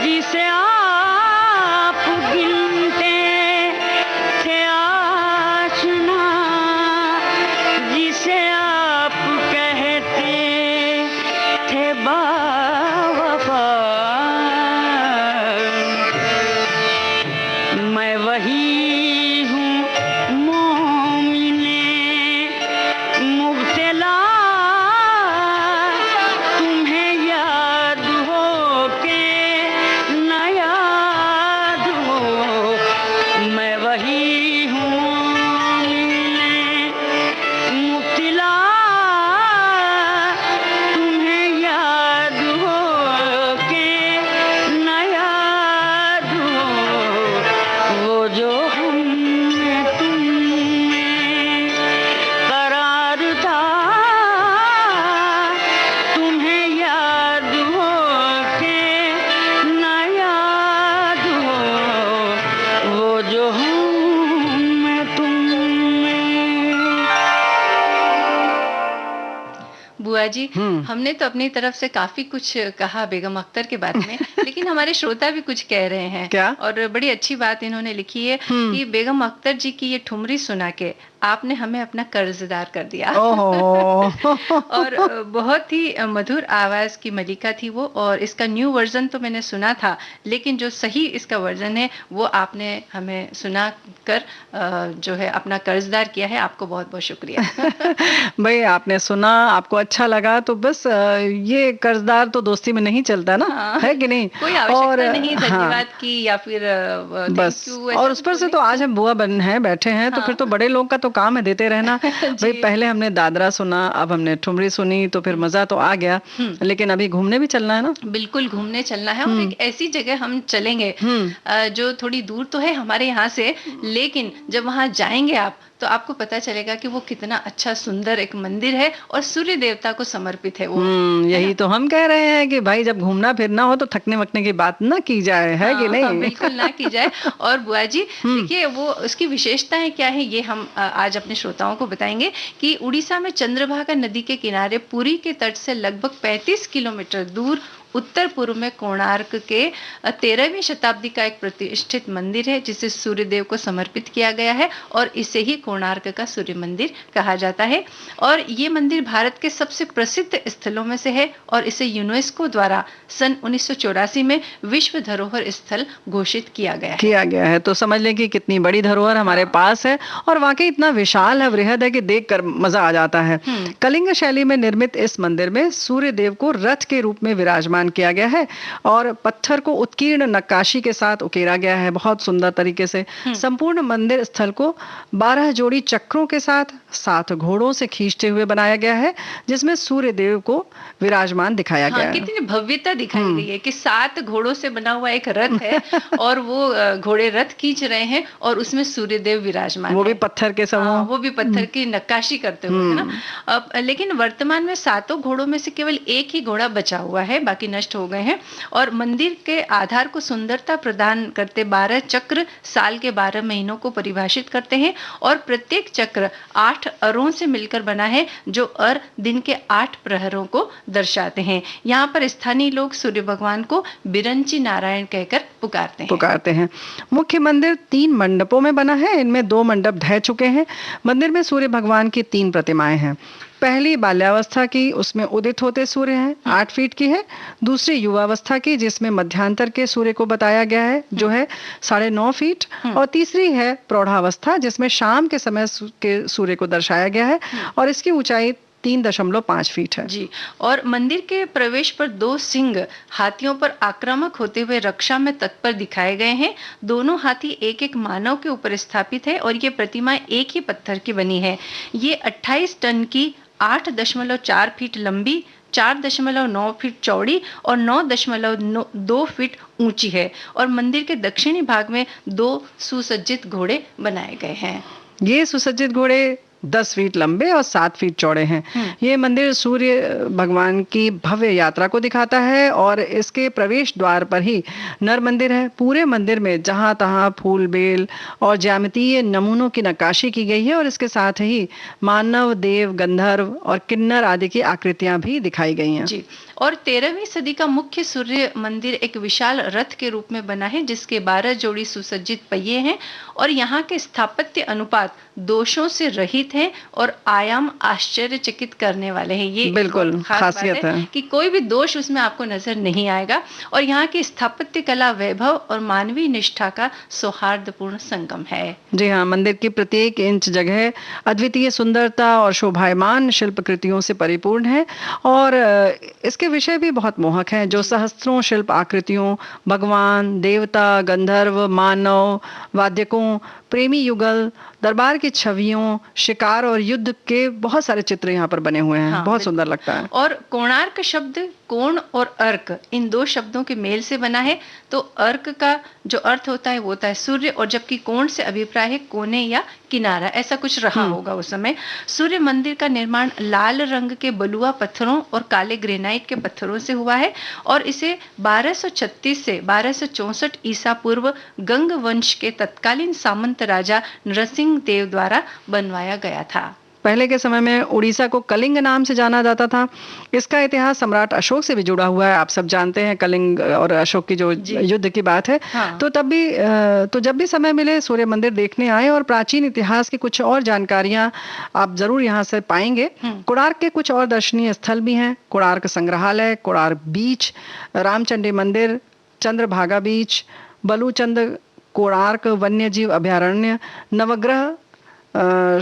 जिसे आप गिनते थे आशना, जिसे आप कहते थे बावफा, मैं वही हूँ मोमिने मुब्तला, तुम्हें याद हो के न याद हो, मैं वही हूँ मोमिने मुब्तला, तुम्हें याद हो के न याद हो, वो जो हम में तुम में करार था, तुम्हें याद हो के न याद हो, वो जो हम में तुम में। बुआ जी, हमने तो अपनी तरफ से काफी कुछ कहा बेगम अख्तर के बारे में, लेकिन हमारे श्रोता भी कुछ कह रहे हैं। क्या? और बड़ी अच्छी बात इन्होंने लिखी है कि बेगम अख्तर जी की ये ठुमरी सुना के आपने हमें अपना कर्जदार कर दिया। ओहो। और बहुत ही मधुर आवाज की मलिका थी वो, और इसका न्यू वर्जन तो मैंने सुना था, लेकिन जो सही इसका वर्जन है वो आपने हमें सुना कर जो है अपना कर्जदार किया है। आपको बहुत बहुत शुक्रिया। भाई आपने सुना, आपको अच्छा लगा, तो बस ये कर्जदार तो दोस्ती में नहीं चलता ना, हाँ। है कि नहीं? कोई आवश्यकता और नहीं धन्यवाद की या फिर बस, और उस पर से तो आज हम बुआ बन हैं, बैठे हैं, तो फिर तो बड़े लोग का तो काम है देते रहना। भाई पहले हमने दादरा सुना, अब हमने ठुमरी सुनी, तो फिर मजा तो आ गया, लेकिन अभी घूमने भी चलना है ना। बिल्कुल घूमने चलना है, और एक ऐसी जगह हम चलेंगे जो थोड़ी दूर तो है हमारे यहाँ से, लेकिन जब वहां जाएंगे आप तो आपको पता चलेगा कि वो कितना अच्छा सुंदर एक मंदिर है और सूर्य देवता को समर्पित है वो। यही तो हम कह रहे हैं कि भाई जब घूमना फिरना हो तो थकने वकने की बात ना की जाए, है कि नहीं? बिल्कुल ना की जाए। और बुआ जी देखिए, वो उसकी विशेषताएं क्या है ये हम आज अपने श्रोताओं को बताएंगे कि उड़ीसा में चंद्रभागा नदी के किनारे पुरी के तट से लगभग 35 किलोमीटर दूर उत्तर पूर्व में कोणार्क के 13वीं शताब्दी का एक प्रतिष्ठित मंदिर है, जिसे सूर्यदेव को समर्पित किया गया है, और इसे ही कोणार्क का सूर्य मंदिर कहा जाता है। और ये मंदिर भारत के सबसे प्रसिद्ध स्थलों में से है, और इसे यूनेस्को द्वारा सन 1984 में विश्व धरोहर स्थल घोषित किया गया है। तो समझ लें कि कितनी बड़ी धरोहर हमारे पास है, और वाकई इतना विशाल है, वृहद है कि देखकर मजा आ जाता है। कलिंग शैली में निर्मित इस मंदिर में सूर्य देव को रथ के रूप में विराजमान किया गया है, और पत्थर को उत्कीर्ण नक्काशी के साथ उकेरा गया है बहुत सुंदर तरीके से। संपूर्ण मंदिर स्थल को 12 जोड़ी चक्रों के साथ 7 घोड़ों से खींचते हुए बनाया गया है, जिसमें सूर्य देव को विराजमान दिखाया गया है। कितनी भव्यता दिखाई गई है कि 7 घोड़ों से बना हुआ एक रथ है, और वो घोड़े रथ खींच रहे हैं, और उसमें सूर्य देव विराजमान, वो भी पत्थर के समूह, वो भी पत्थर की नक्काशी करते हुए, है ना। लेकिन वर्तमान में 7 घोड़ों में से केवल एक ही घोड़ा बचा हुआ है, बाकी नष्ट हो गए हैं। और मंदिर के आधार को सुंदरता प्रदान करते 12 चक्र साल के 12 महीनों को परिभाषित करते हैं, और प्रत्येक चक्र 8 अरों से मिलकर बना है, जो अर दिन के 8 प्रहरों को दर्शाते हैं। यहाँ पर स्थानीय लोग सूर्य भगवान को बिरंची नारायण कहकर पुकारते हैं। मुख्य मंदिर 3 मंडपों में बना है, इनमें 2 मंडप ढह चुके हैं। मंदिर में सूर्य भगवान की 3 प्रतिमाएं हैं। पहली बाल्यावस्था की, उसमें उदित होते सूर्य हैं, 8 फीट की है। दूसरी युवावस्था की, जिसमें मध्यांतर के सूर्य को बताया गया है, जो है 9.5 फीट। और तीसरी है प्रौढ़ावस्था, जिसमें शाम के समय के सूर्य को दर्शाया गया है, और इसकी ऊंचाई 3.5 फीट है। जी। और मंदिर के प्रवेश पर 2 सिंह हाथियों पर आक्रामक होते हुए रक्षा में तत्पर दिखाए गए हैं। दोनों हाथी एक एक मानव के ऊपर स्थापित है, और ये प्रतिमा एक ही पत्थर की बनी है। ये 28 टन की, 8.4 फीट लंबी, 4.9 फीट चौड़ी और 9.2 फीट ऊंची है। और मंदिर के दक्षिणी भाग में 2 सुसज्जित घोड़े बनाए गए हैं। ये सुसज्जित घोड़े 10 फीट लंबे और 7 फीट चौड़े हैं। ये मंदिर सूर्य भगवान की भव्य यात्रा को दिखाता है और इसके प्रवेश द्वार पर ही नर मंदिर है। पूरे मंदिर में जहां तहां फूल बेल और ज्यामितीय नमूनों की नक्काशी की गई है और इसके साथ ही मानव, देव, गंधर्व और किन्नर आदि की आकृतियां भी दिखाई गई हैं। जी, और 13वीं सदी का मुख्य सूर्य मंदिर एक विशाल रथ के रूप में बना है जिसके 12 जोड़ी सुसज्जित पहिए हैं और यहाँ के स्थापत्य अनुपात दोषों से रहित हैं और आयाम आश्चर्यचकित करने वाले हैं। ये बिल्कुल बहुत खास खासियत बात है कि कोई भी दोष उसमें आपको नजर नहीं आएगा और यहाँ की स्थापत्य कला, वैभव और मानवीय निष्ठा का सौहार्दपूर्ण संगम है। जी हाँ, मंदिर की प्रत्येक इंच जगह अद्वितीय सुंदरता और शोभायमान शिल्पकृतियों से परिपूर्ण है और इसके विषय भी बहुत मोहक हैं, जो सहस्त्रों शिल्प आकृतियों, भगवान, देवता, गंधर्व, मानव, वाद्यकों, प्रेमी युगल, दरबार की छवियों, शिकार और युद्ध के बहुत सारे चित्र यहाँ पर बने हुए हैं। हाँ, बहुत सुंदर लगता है। और कोणार्क शब्द कोण और अर्क इन दो शब्दों के मेल से बना है। तो अर्क का जो अर्थ होता है वो होता है सूर्य और जबकि कोण से अभिप्राय है कोने या किनारा, ऐसा कुछ रहा होगा उस समय। सूर्य मंदिर का निर्माण लाल रंग के बलुआ पत्थरों और काले ग्रेनाइट के पत्थरों से हुआ है और इसे 1236 से 1264 ईसा पूर्व गंग वंश के तत्कालीन सामंत राजा नरसिंह देव द्वारा बनवाया गया था। पहले के समय में उड़ीसा को कलिंग नाम से जाना जाता था। इसका इतिहास सम्राट अशोक से भी जुड़ा हुआ है। आप सब जानते हैं कलिंग और अशोक की जो युद्ध की बात है। हाँ। तो जब भी समय मिले सूर्य मंदिर देखने आए और प्राचीन इतिहास की कुछ और जानकारियां आप जरूर यहाँ से पाएंगे। कोणार्क के कुछ और दर्शनीय स्थल भी हैं। कोणार्क संग्रहालय, कोणार्क बीच, रामचंडी मंदिर, चंद्रभागा बीच, बलूचंद कोणार्क वन्यजीव अभयारण्य, नवग्रह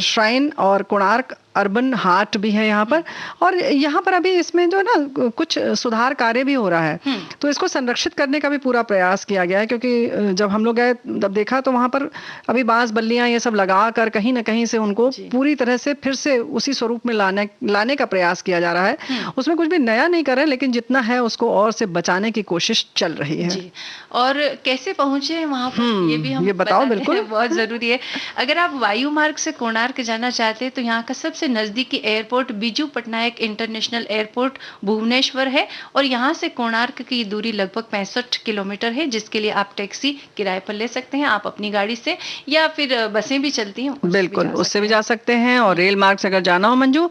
श्राइन और कोणार्क अर्बन हाट भी है यहाँ पर। और यहाँ पर अभी इसमें जो है ना कुछ सुधार कार्य भी हो रहा है, तो इसको संरक्षित करने का भी पूरा प्रयास किया गया है। क्योंकि जब हम लोग गए जब देखा तो वहाँ पर अभी बांस बल्लियां ये सब लगा कर कहीं ना कहीं से उनको पूरी तरह से फिर से उसी स्वरूप में लाने का प्रयास किया जा रहा है। उसमें कुछ भी नया नहीं कर रहे, लेकिन जितना है उसको और से बचाने की कोशिश चल रही है। जी। और कैसे पहुंचे वहां पर ये भी हम ये बताओ। बिल्कुल बहुत जरूरी है। अगर आप वायु मार्ग से कोणार्क जाना चाहते हैं तो यहाँ का सबसे नजदीकी airport Biju Patnaik international airport Bhubaneswar है और यहाँ से कोणार्क की दूरी लगभग 65 किलोमीटर है, जिसके लिए आप टैक्सी किराए पर ले सकते हैं, आप अपनी गाड़ी से, या फिर बसें भी चलती हैं बिल्कुल उससे भी जा सकते हैं। और रेल मार्ग से अगर जाना हो मंजू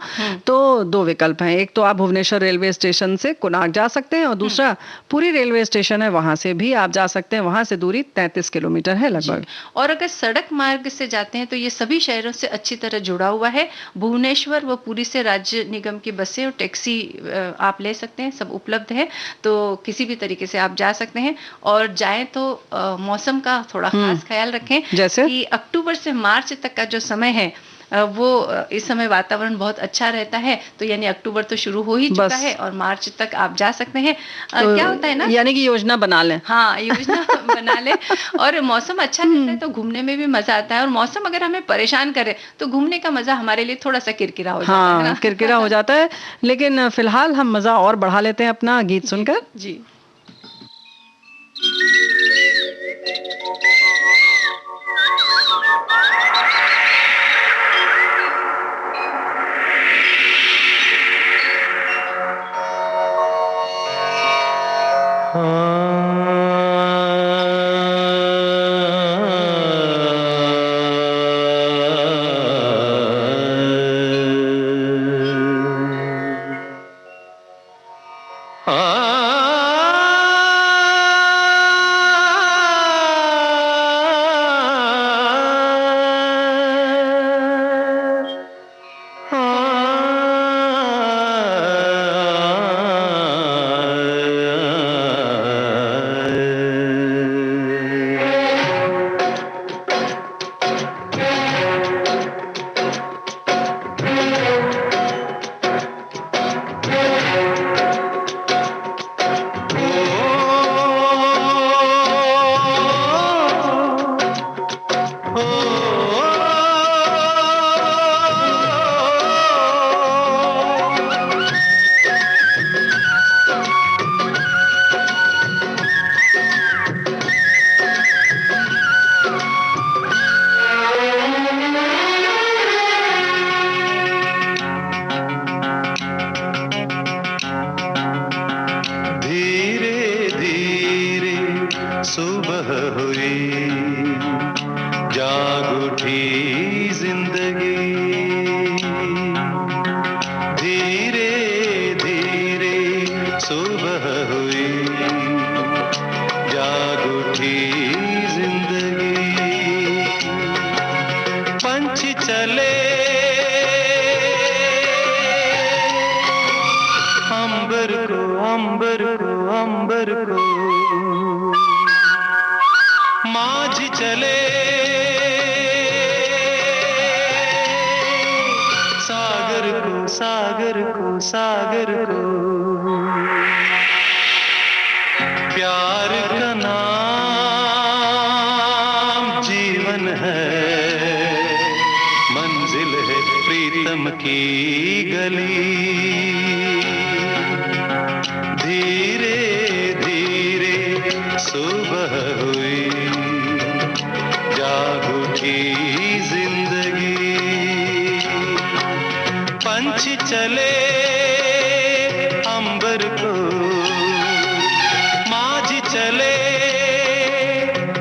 तो 2 विकल्प हैं। एक तो आप भुवनेश्वर रेलवे स्टेशन से कोणार्क जा सकते हैं और दूसरा पुरी रेलवे स्टेशन है, वहां से भी आप जा सकते हैं। वहां से दूरी 33 किलोमीटर है लगभग। और अगर सड़क मार्ग से जाते हैं तो ये सभी शहरों से अच्छी तरह जुड़ा हुआ है। भुवनेश्वर व पुरी से राज्य निगम की बसें और टैक्सी आप ले सकते हैं, सब उपलब्ध है, तो किसी भी तरीके से आप जा सकते हैं। और जाएं तो मौसम का थोड़ा खास ख्याल रखें, जैसे कि अक्टूबर से मार्च तक का जो समय है वो इस समय वातावरण बहुत अच्छा रहता है। तो यानी अक्टूबर तो शुरू हो ही चुका है और मार्च तक आप जा सकते हैं। तो क्या होता है ना, यानी कि योजना बना लें। हाँ, योजना बना लें और मौसम अच्छा रहता है तो घूमने में भी मजा आता है। और मौसम अगर हमें परेशान करे तो घूमने का मजा हमारे लिए थोड़ा सा किरकिरा हो जाता है ना? किरकिरा हो जाता है। लेकिन फिलहाल हम मजा और बढ़ा लेते हैं अपना गीत सुनकर। जी। सुबह हुई, जाग उठी जिंदगी। पंछी चले अंबर को, अंबर को, अंबर को, माझी चले सागर को, सागर को, सागर को। प्यार का नाम जीवन है, मंजिल है प्रीतम की गली। धीरे धीरे सुबह हुई, जाग उठी जिंदगी। पंछी चले अंबर को, माझी चले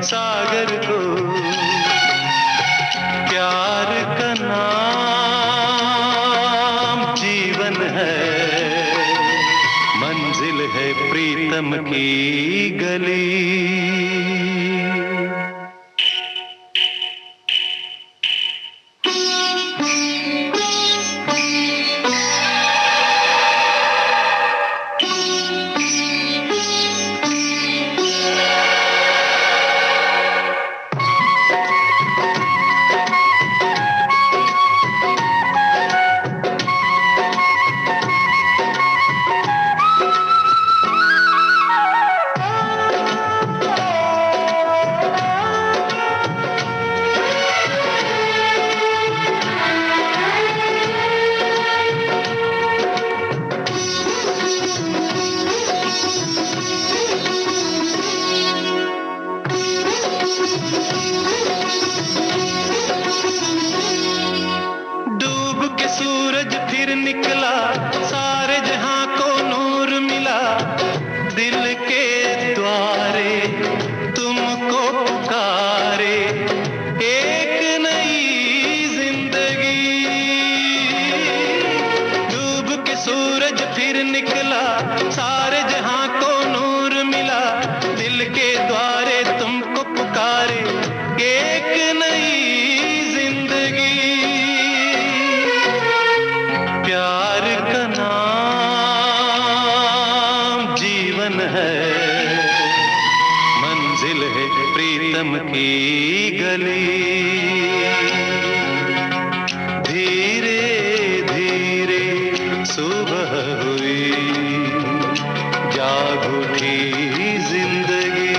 सागर को। प्यार का नाम जीवन है, मंजिल है प्रीतम की गली। सूरज फिर निकला, सारे जहां को नूर मिला। दिल के द्वारे तुमको पुकारे एक नई जिंदगी। डूब के सूरज फिर निकला, सारे जहां को नूर मिला। दिल के द्वारे तुमको पुकारे एक नई जिंदगी। प्यार का नाम जीवन है, मंजिल है प्रीतम की गली। धीरे धीरे सुबह हुई, जाग उठी जिंदगी।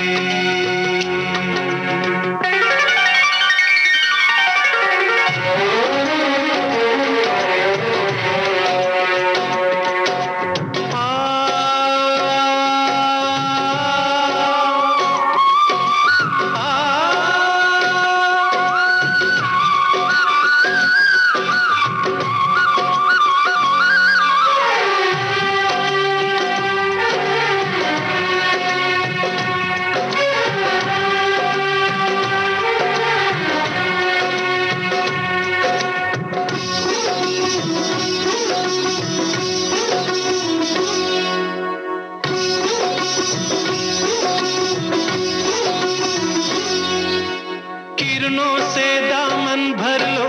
किरणों से दामन भर लो,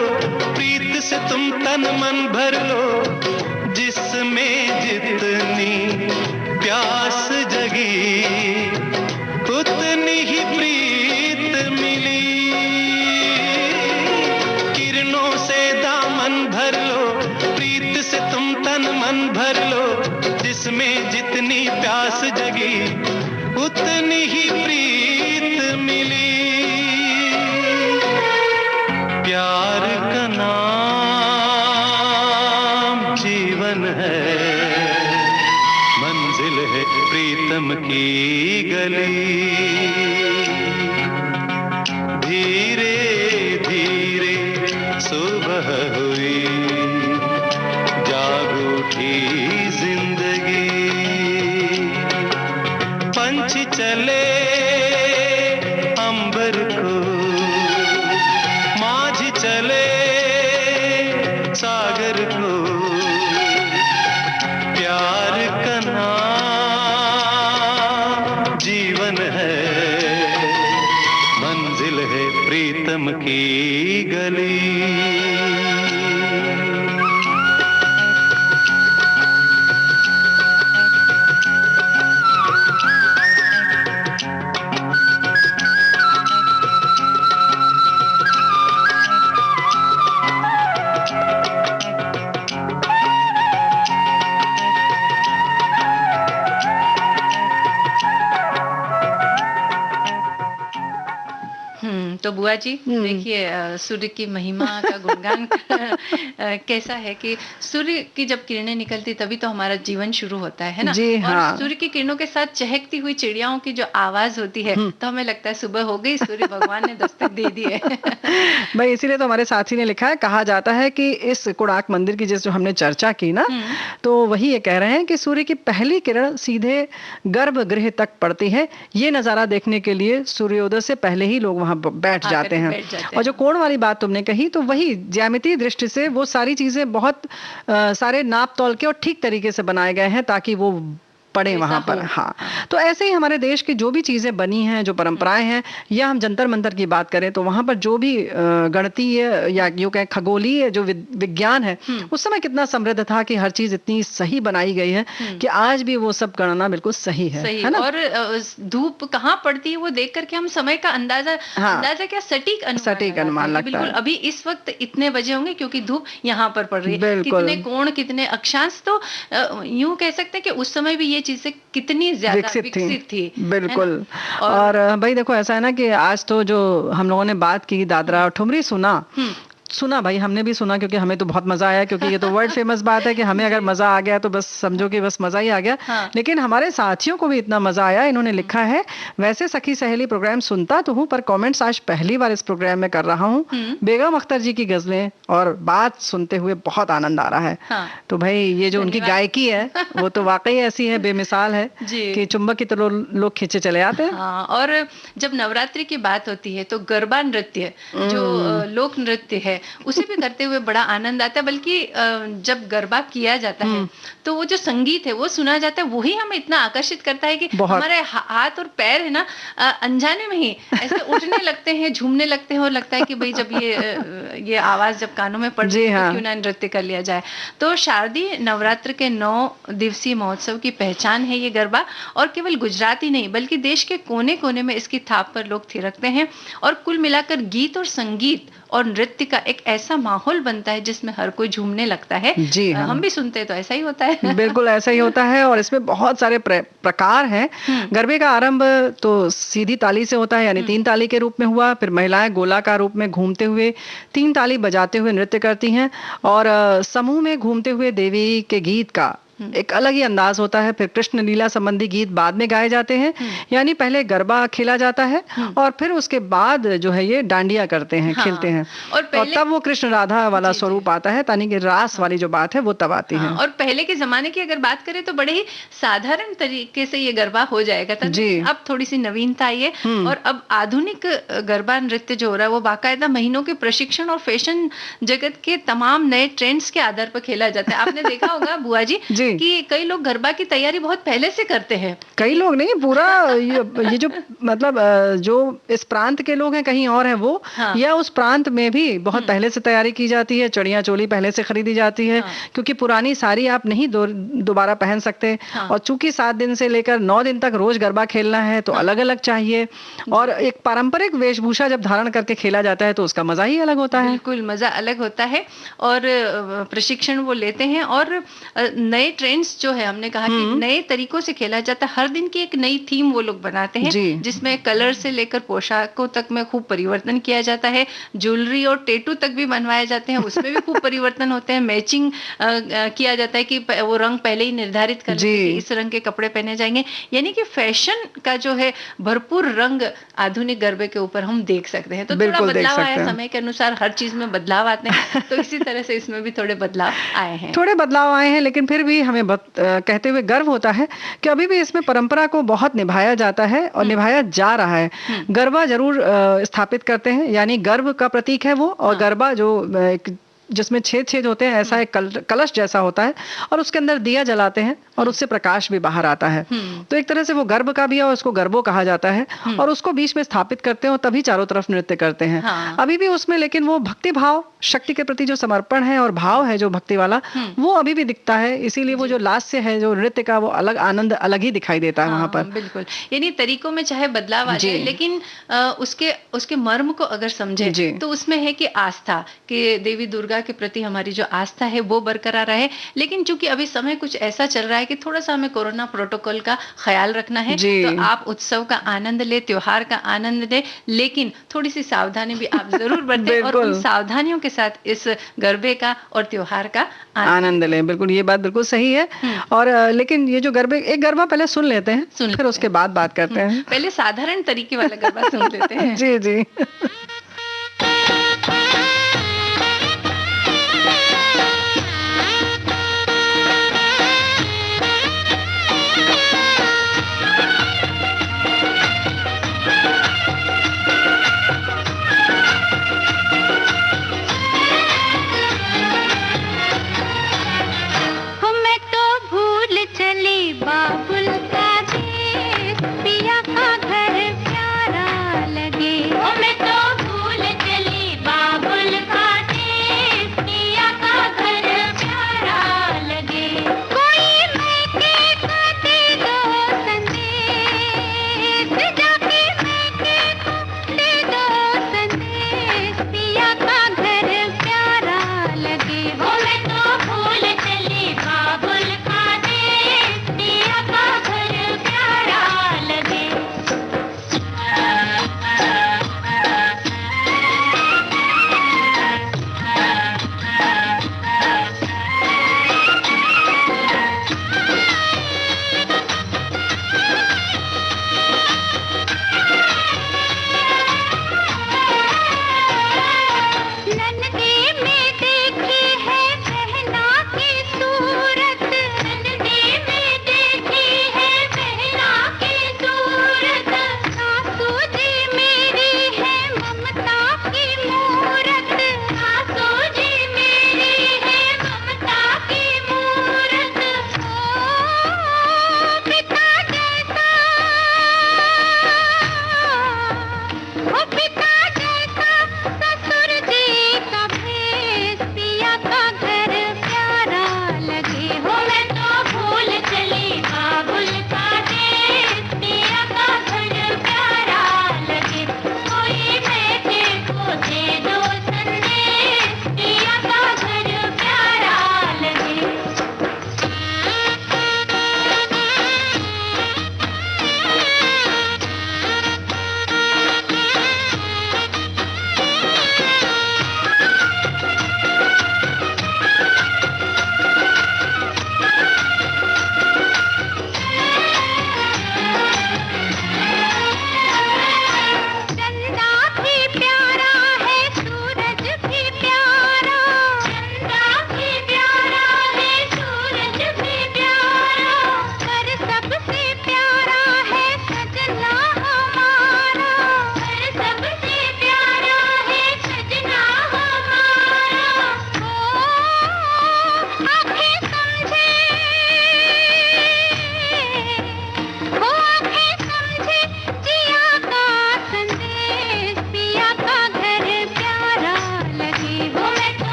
प्रीत से तुम तन मन भर लो। जिसमें जितनी प्यास जगी, उतनी ही प्रीत मिली। किरणों से दामन भर लो, प्रीत से तुम तन मन भर लो। जिसमें जितनी प्यास जगी, उतनी ही प्रीत मिली। प्यार का नाम जीवन है, मंजिल है प्रीतम की गली। धीरे धीरे सुबह हुई, जाग उठी जिंदगी। पंछी चले अंबर को, माझी चले सागर को। प्यार का नाम की गली। तो बुआ जी देखिए, सूर्य की महिमा का गुणगान कैसा है कि सूर्य की जब किरणें निकलती तभी तो हमारा जीवन शुरू होता है ना। जी हाँ। और सूर्य की किरणों के साथ चहकती हुई चिड़ियाओं की जो आवाज होती है तो हमें लगता है सुबह हो गई, सूर्य भगवान ने दस्तक दे दी है। भाई इसीलिए तो हमारे साथी ने लिखा है, कहा जाता है कि इस कोणार्क मंदिर की जो हमने चर्चा की ना, तो वही ये कह रहे हैं कि सूर्य की पहली किरण सीधे गर्भगृह तक पड़ती है। ये नजारा देखने के लिए सूर्योदय से पहले ही लोग वहां बैठ जाते हैं। और जो कोण वाली बात तुमने कही, तो वही ज्यामितीय दृष्टि से वो सारी चीजें बहुत सारे नाप तौल के और ठीक तरीके से बनाए गए हैं ताकि वो पड़े वहां पर। हाँ, तो ऐसे ही हमारे देश की जो भी चीजें बनी हैं, जो परंपराएं हैं, या हम जंतर मंतर की बात करें तो वहां पर जो भी गणितीय या यूं कहें खगोलीय जो विज्ञान है, उस समय कितना समृद्ध था कि हर चीज इतनी सही बनाई गई है कि आज भी वो सब गणना बिल्कुल सही है ना? और धूप कहाँ पड़ती है वो देख करके हम समय का अंदाजा क्या सटीक अनुमान लगता है। बिल्कुल अभी इस वक्त इतने बजे होंगे क्योंकि धूप यहाँ पर पड़ रही है, कितने कोण कितने अक्षांश, तो यूं कह सकते हैं कि उस समय भी ये चीजें कितनी ज्यादा विकसित थी। बिल्कुल। और भाई देखो ऐसा है ना कि आज तो जो हम लोगों ने बात की दादरा और ठुमरी सुना भाई, हमने भी सुना क्योंकि हमें तो बहुत मजा आया, क्योंकि ये तो वर्ल्ड फेमस बात है कि हमें अगर मजा आ गया तो बस समझो कि बस मजा ही आ गया। लेकिन हमारे साथियों को भी इतना मजा आया। इन्होंने लिखा है, वैसे सखी सहेली प्रोग्राम सुनता तो हूँ पर कमेंट्स आज पहली बार इस प्रोग्राम में कर रहा हूँ। बेगम अख्तर जी की गजलें और बात सुनते हुए बहुत आनंद आ रहा है। तो भाई ये जो उनकी गायकी है वो तो वाकई ऐसी है, बेमिसाल है कि चुंबक की तरह लोग खींचे चले आते हैं। और जब नवरात्रि की बात होती है तो गरबा नृत्य जो लोक नृत्य है उसे भी करते हुए बड़ा आनंद आता है। बल्कि जब गरबा किया जाता है तो वो जो संगीत है वो सुना जाता है, वही हमें इतना आकर्षित करता है कि हमारे हाथ और पैर है ना अनजाने में ही ऐसे उठने लगते हैं, झूमने लगते हैं, और लगता है कि भाई जब ये आवाज जब कानों में पड़ जाए तो क्यों ना नृत्य कर लिया जाए। तो शारदीय नवरात्र के 9 दिवसीय महोत्सव की पहचान है ये गरबा, और केवल गुजरात ही नहीं बल्कि देश के कोने कोने में इसकी थाप पर लोग थिरकते हैं। और कुल मिलाकर गीत और संगीत और नृत्य का एक ऐसा माहौल बनता है जिसमें हर कोई झूमने लगता है। जी हाँ। हम भी सुनते हैं तो ऐसा ही होता है। बिल्कुल ऐसा ही होता है। और इसमें बहुत सारे प्रकार हैं। गरबे का आरंभ तो सीधी ताली से होता है, यानी 3 ताली के रूप में हुआ। फिर महिलाएं गोलाकार रूप में घूमते हुए 3 ताली बजाते हुए नृत्य करती हैं, और समूह में घूमते हुए देवी के गीत का एक अलग ही अंदाज होता है। फिर कृष्ण लीला संबंधी गीत बाद में गाए जाते हैं, यानी पहले गरबा खेला जाता है और फिर उसके बाद जो है ये डांडिया करते हैं, खेलते हैं, और तब वो कृष्ण राधा वाला स्वरूप आता है, तानी कि रास वाली जो बात है वो तब आती है। और पहले के जमाने की अगर बात करें तो बड़े ही साधारण तरीके से ये गरबा हो जाएगा था। अब थोड़ी सी नवीनता आई है, और अब आधुनिक गरबा नृत्य जो हो रहा है वो बाकायदा महीनों के प्रशिक्षण और फैशन जगत के तमाम नए ट्रेंड्स के आधार पर खेला जाता है। आपने देखा होगा बुआ जी कि कई लोग गरबा की तैयारी बहुत पहले से करते हैं। कई लोग नहीं, पूरा ये जो मतलब जो इस प्रांत के लोग हैं कहीं और है वो, या उस प्रांत में भी बहुत पहले से तैयारी की जाती है। चढ़िया चोली पहले से खरीदी जाती है, क्योंकि पुरानी साड़ी आप नहीं दोबारा पहन सकते। और चूंकि 7 दिन से लेकर 9 दिन तक रोज गरबा खेलना है तो अलग अलग चाहिए। और एक पारंपरिक वेशभूषा जब धारण करके खेला जाता है तो उसका मजा ही अलग होता है। बिल्कुल मजा अलग होता है, और प्रशिक्षण वो लेते हैं। और नए ट्रेंड्स जो है, हमने कहा कि नए तरीकों से खेला जाता है। हर दिन की एक नई थीम वो लोग बनाते हैं, जिसमें कलर से लेकर पोशाकों तक में खूब परिवर्तन किया जाता है। ज्वेलरी और टेटू तक भी बनवाए जाते हैं, उसमें भी खूब परिवर्तन होते हैं। मैचिंग किया जाता है कि वो रंग पहले ही निर्धारित कर लेते हैं कि इस रंग के कपड़े पहने जाएंगे। यानी कि फैशन का जो है भरपूर रंग आधुनिक गरबे के ऊपर हम देख सकते हैं। तो थोड़ा बदलाव आया, समय के अनुसार हर चीज में बदलाव आते हैं, तो इसी तरह से इसमें भी थोड़े बदलाव आए हैं। लेकिन फिर भी हमें कहते हुए गर्व होता है कि अभी भी इसमें परंपरा को बहुत निभाया जाता है और निभाया जा रहा है। गरबा जरूर स्थापित करते हैं, यानी गर्व का प्रतीक है वो। और गरबा जो एक जिसमें छेद छेद होते हैं, ऐसा एक कलश जैसा होता है, और उसके अंदर दिया जलाते हैं और उससे प्रकाश भी बाहर आता है। तो एक तरह से वो गर्भ का भी है और उसको गर्भो कहा जाता है, और उसको बीच में स्थापित करते हैं और तभी चारों तरफ नृत्य करते हैं। हाँ। अभी भी उसमें लेकिन वो भक्ति भाव, शक्ति के प्रति जो समर्पण है और भाव है जो भक्ति वाला, वो अभी भी दिखता है। इसीलिए वो जो लास्य है जो नृत्य का, वो अलग आनंद अलग ही दिखाई देता है वहां पर। बिल्कुल, यानी तरीकों में चाहे बदलाव आ जाए, लेकिन उसके मर्म को अगर समझे तो उसमें है कि आस्था, कि देवी दुर्गा के प्रति हमारी जो आस्था है वो बरकरार रहे। लेकिन चूंकि अभी समय कुछ ऐसा चल रहा है कि थोड़ा सा हमें कोरोना प्रोटोकॉल का ख्याल रखना है, तो आप उत्सव का आनंद ले, त्योहार का आनंद ले, लेकिन थोड़ी सी सावधानी भी आप जरूर बरतें और उन सावधानियों के साथ इस गरबे का और त्योहार का आनंद लें। बिल्कुल, ये बात बिल्कुल सही है। और लेकिन ये जो गरबे, एक गरबा पहले सुन लेते हैं, फिर उसके बाद बात करते हैं। पहले साधारण तरीके वाला गरबा सुन लेते हैं। जी जी। चली बाबुल का देश, पिया का घर प्यारा लगे, हमें तो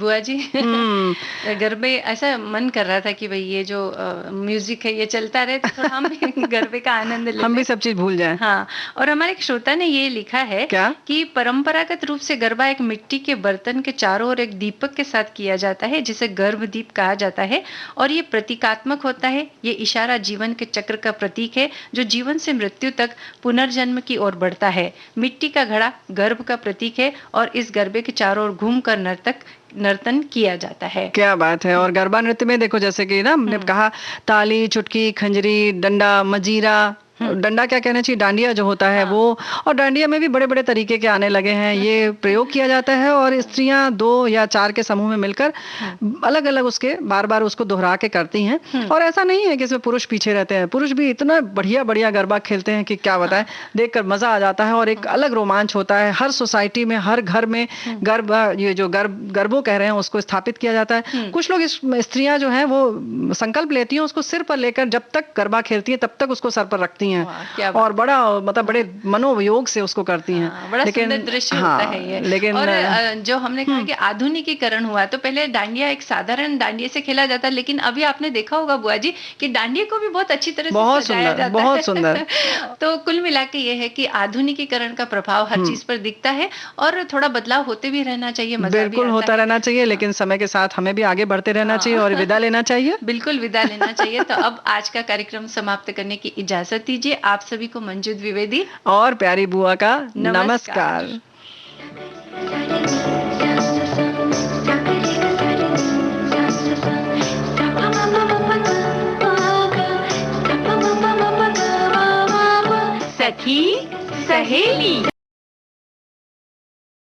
बुआ जी गरबे ऐसा मन कर रहा था कि भाई ये जो म्यूजिक है ये चलता रहे तो थोड़ा हम गरबे का आनंद ले हम भी सब चीज भूल जाएं। हाँ, और हमारे एक श्रोता ने ये लिखा है क्या? कि परंपरागत रूप से गरबा एक मिट्टी के बर्तन के चारों ओर एक दीपक के साथ किया जाता है जिसे गर्भ दीप कहा जाता है और ये प्रतीकात्मक होता है। ये इशारा जीवन के चक्र का प्रतीक है जो जीवन से मृत्यु तक पुनर्जन्म की ओर बढ़ता है। मिट्टी का घड़ा गर्भ का प्रतीक है और इस गरबे के चारों ओर घूमकर नर्तन किया जाता है। क्या बात है। और गरबा नृत्य में देखो जैसे कि ना हमने कहा ताली, चुटकी, खंजरी, डंडा, मजीरा, डंडा क्या कहना चाहिए, डांडिया जो होता है वो, और डांडिया में भी बड़े बड़े तरीके के आने लगे हैं। ये प्रयोग किया जाता है और स्त्रियां 2 या 4 के समूह में मिलकर अलग अलग उसके बार बार उसको दोहरा के करती हैं। और ऐसा नहीं है कि इसमें पुरुष पीछे रहते हैं, पुरुष भी इतना बढ़िया बढ़िया गरबा खेलते हैं कि क्या बताएं, देखकर मजा आ जाता है और एक अलग रोमांच होता है। हर सोसाइटी में, हर घर में ये जो गरबो कह रहे हैं उसको स्थापित किया जाता है। कुछ लोग स्त्रियां जो है वो संकल्प लेती हैं, उसको सिर पर लेकर जब तक गरबा खेलती है तब तक उसको सर पर रखती हैं और बड़ा मतलब बड़े मनोयोग से उसको करती हैं। बड़ा सुंदर दृश्य होता है ये। लेकिन और जो हमने कहा कि आधुनिकीकरण हुआ तो पहले डांडिया एक साधारण डांडिया से खेला जाता, लेकिन अभी आपने देखा होगा बुआ जी कि डांडिया को भी बहुत अच्छी तरह से सजाया जाता है। बहुत सुंदर। तो कुल मिला के ये है कि आधुनिकीकरण का प्रभाव हर चीज पर दिखता है और थोड़ा बदलाव होते भी रहना चाहिए, मजा बिल्कुल होता रहना चाहिए, लेकिन समय के साथ हमें भी आगे बढ़ते रहना चाहिए और विदा लेना चाहिए। बिल्कुल विदा लेना चाहिए। तो अब आज का कार्यक्रम समाप्त करने की इजाजत दीजिए। आप सभी को मंजू द्विवेदी और प्यारी बुआ का नमस्कार। सखी सहेली।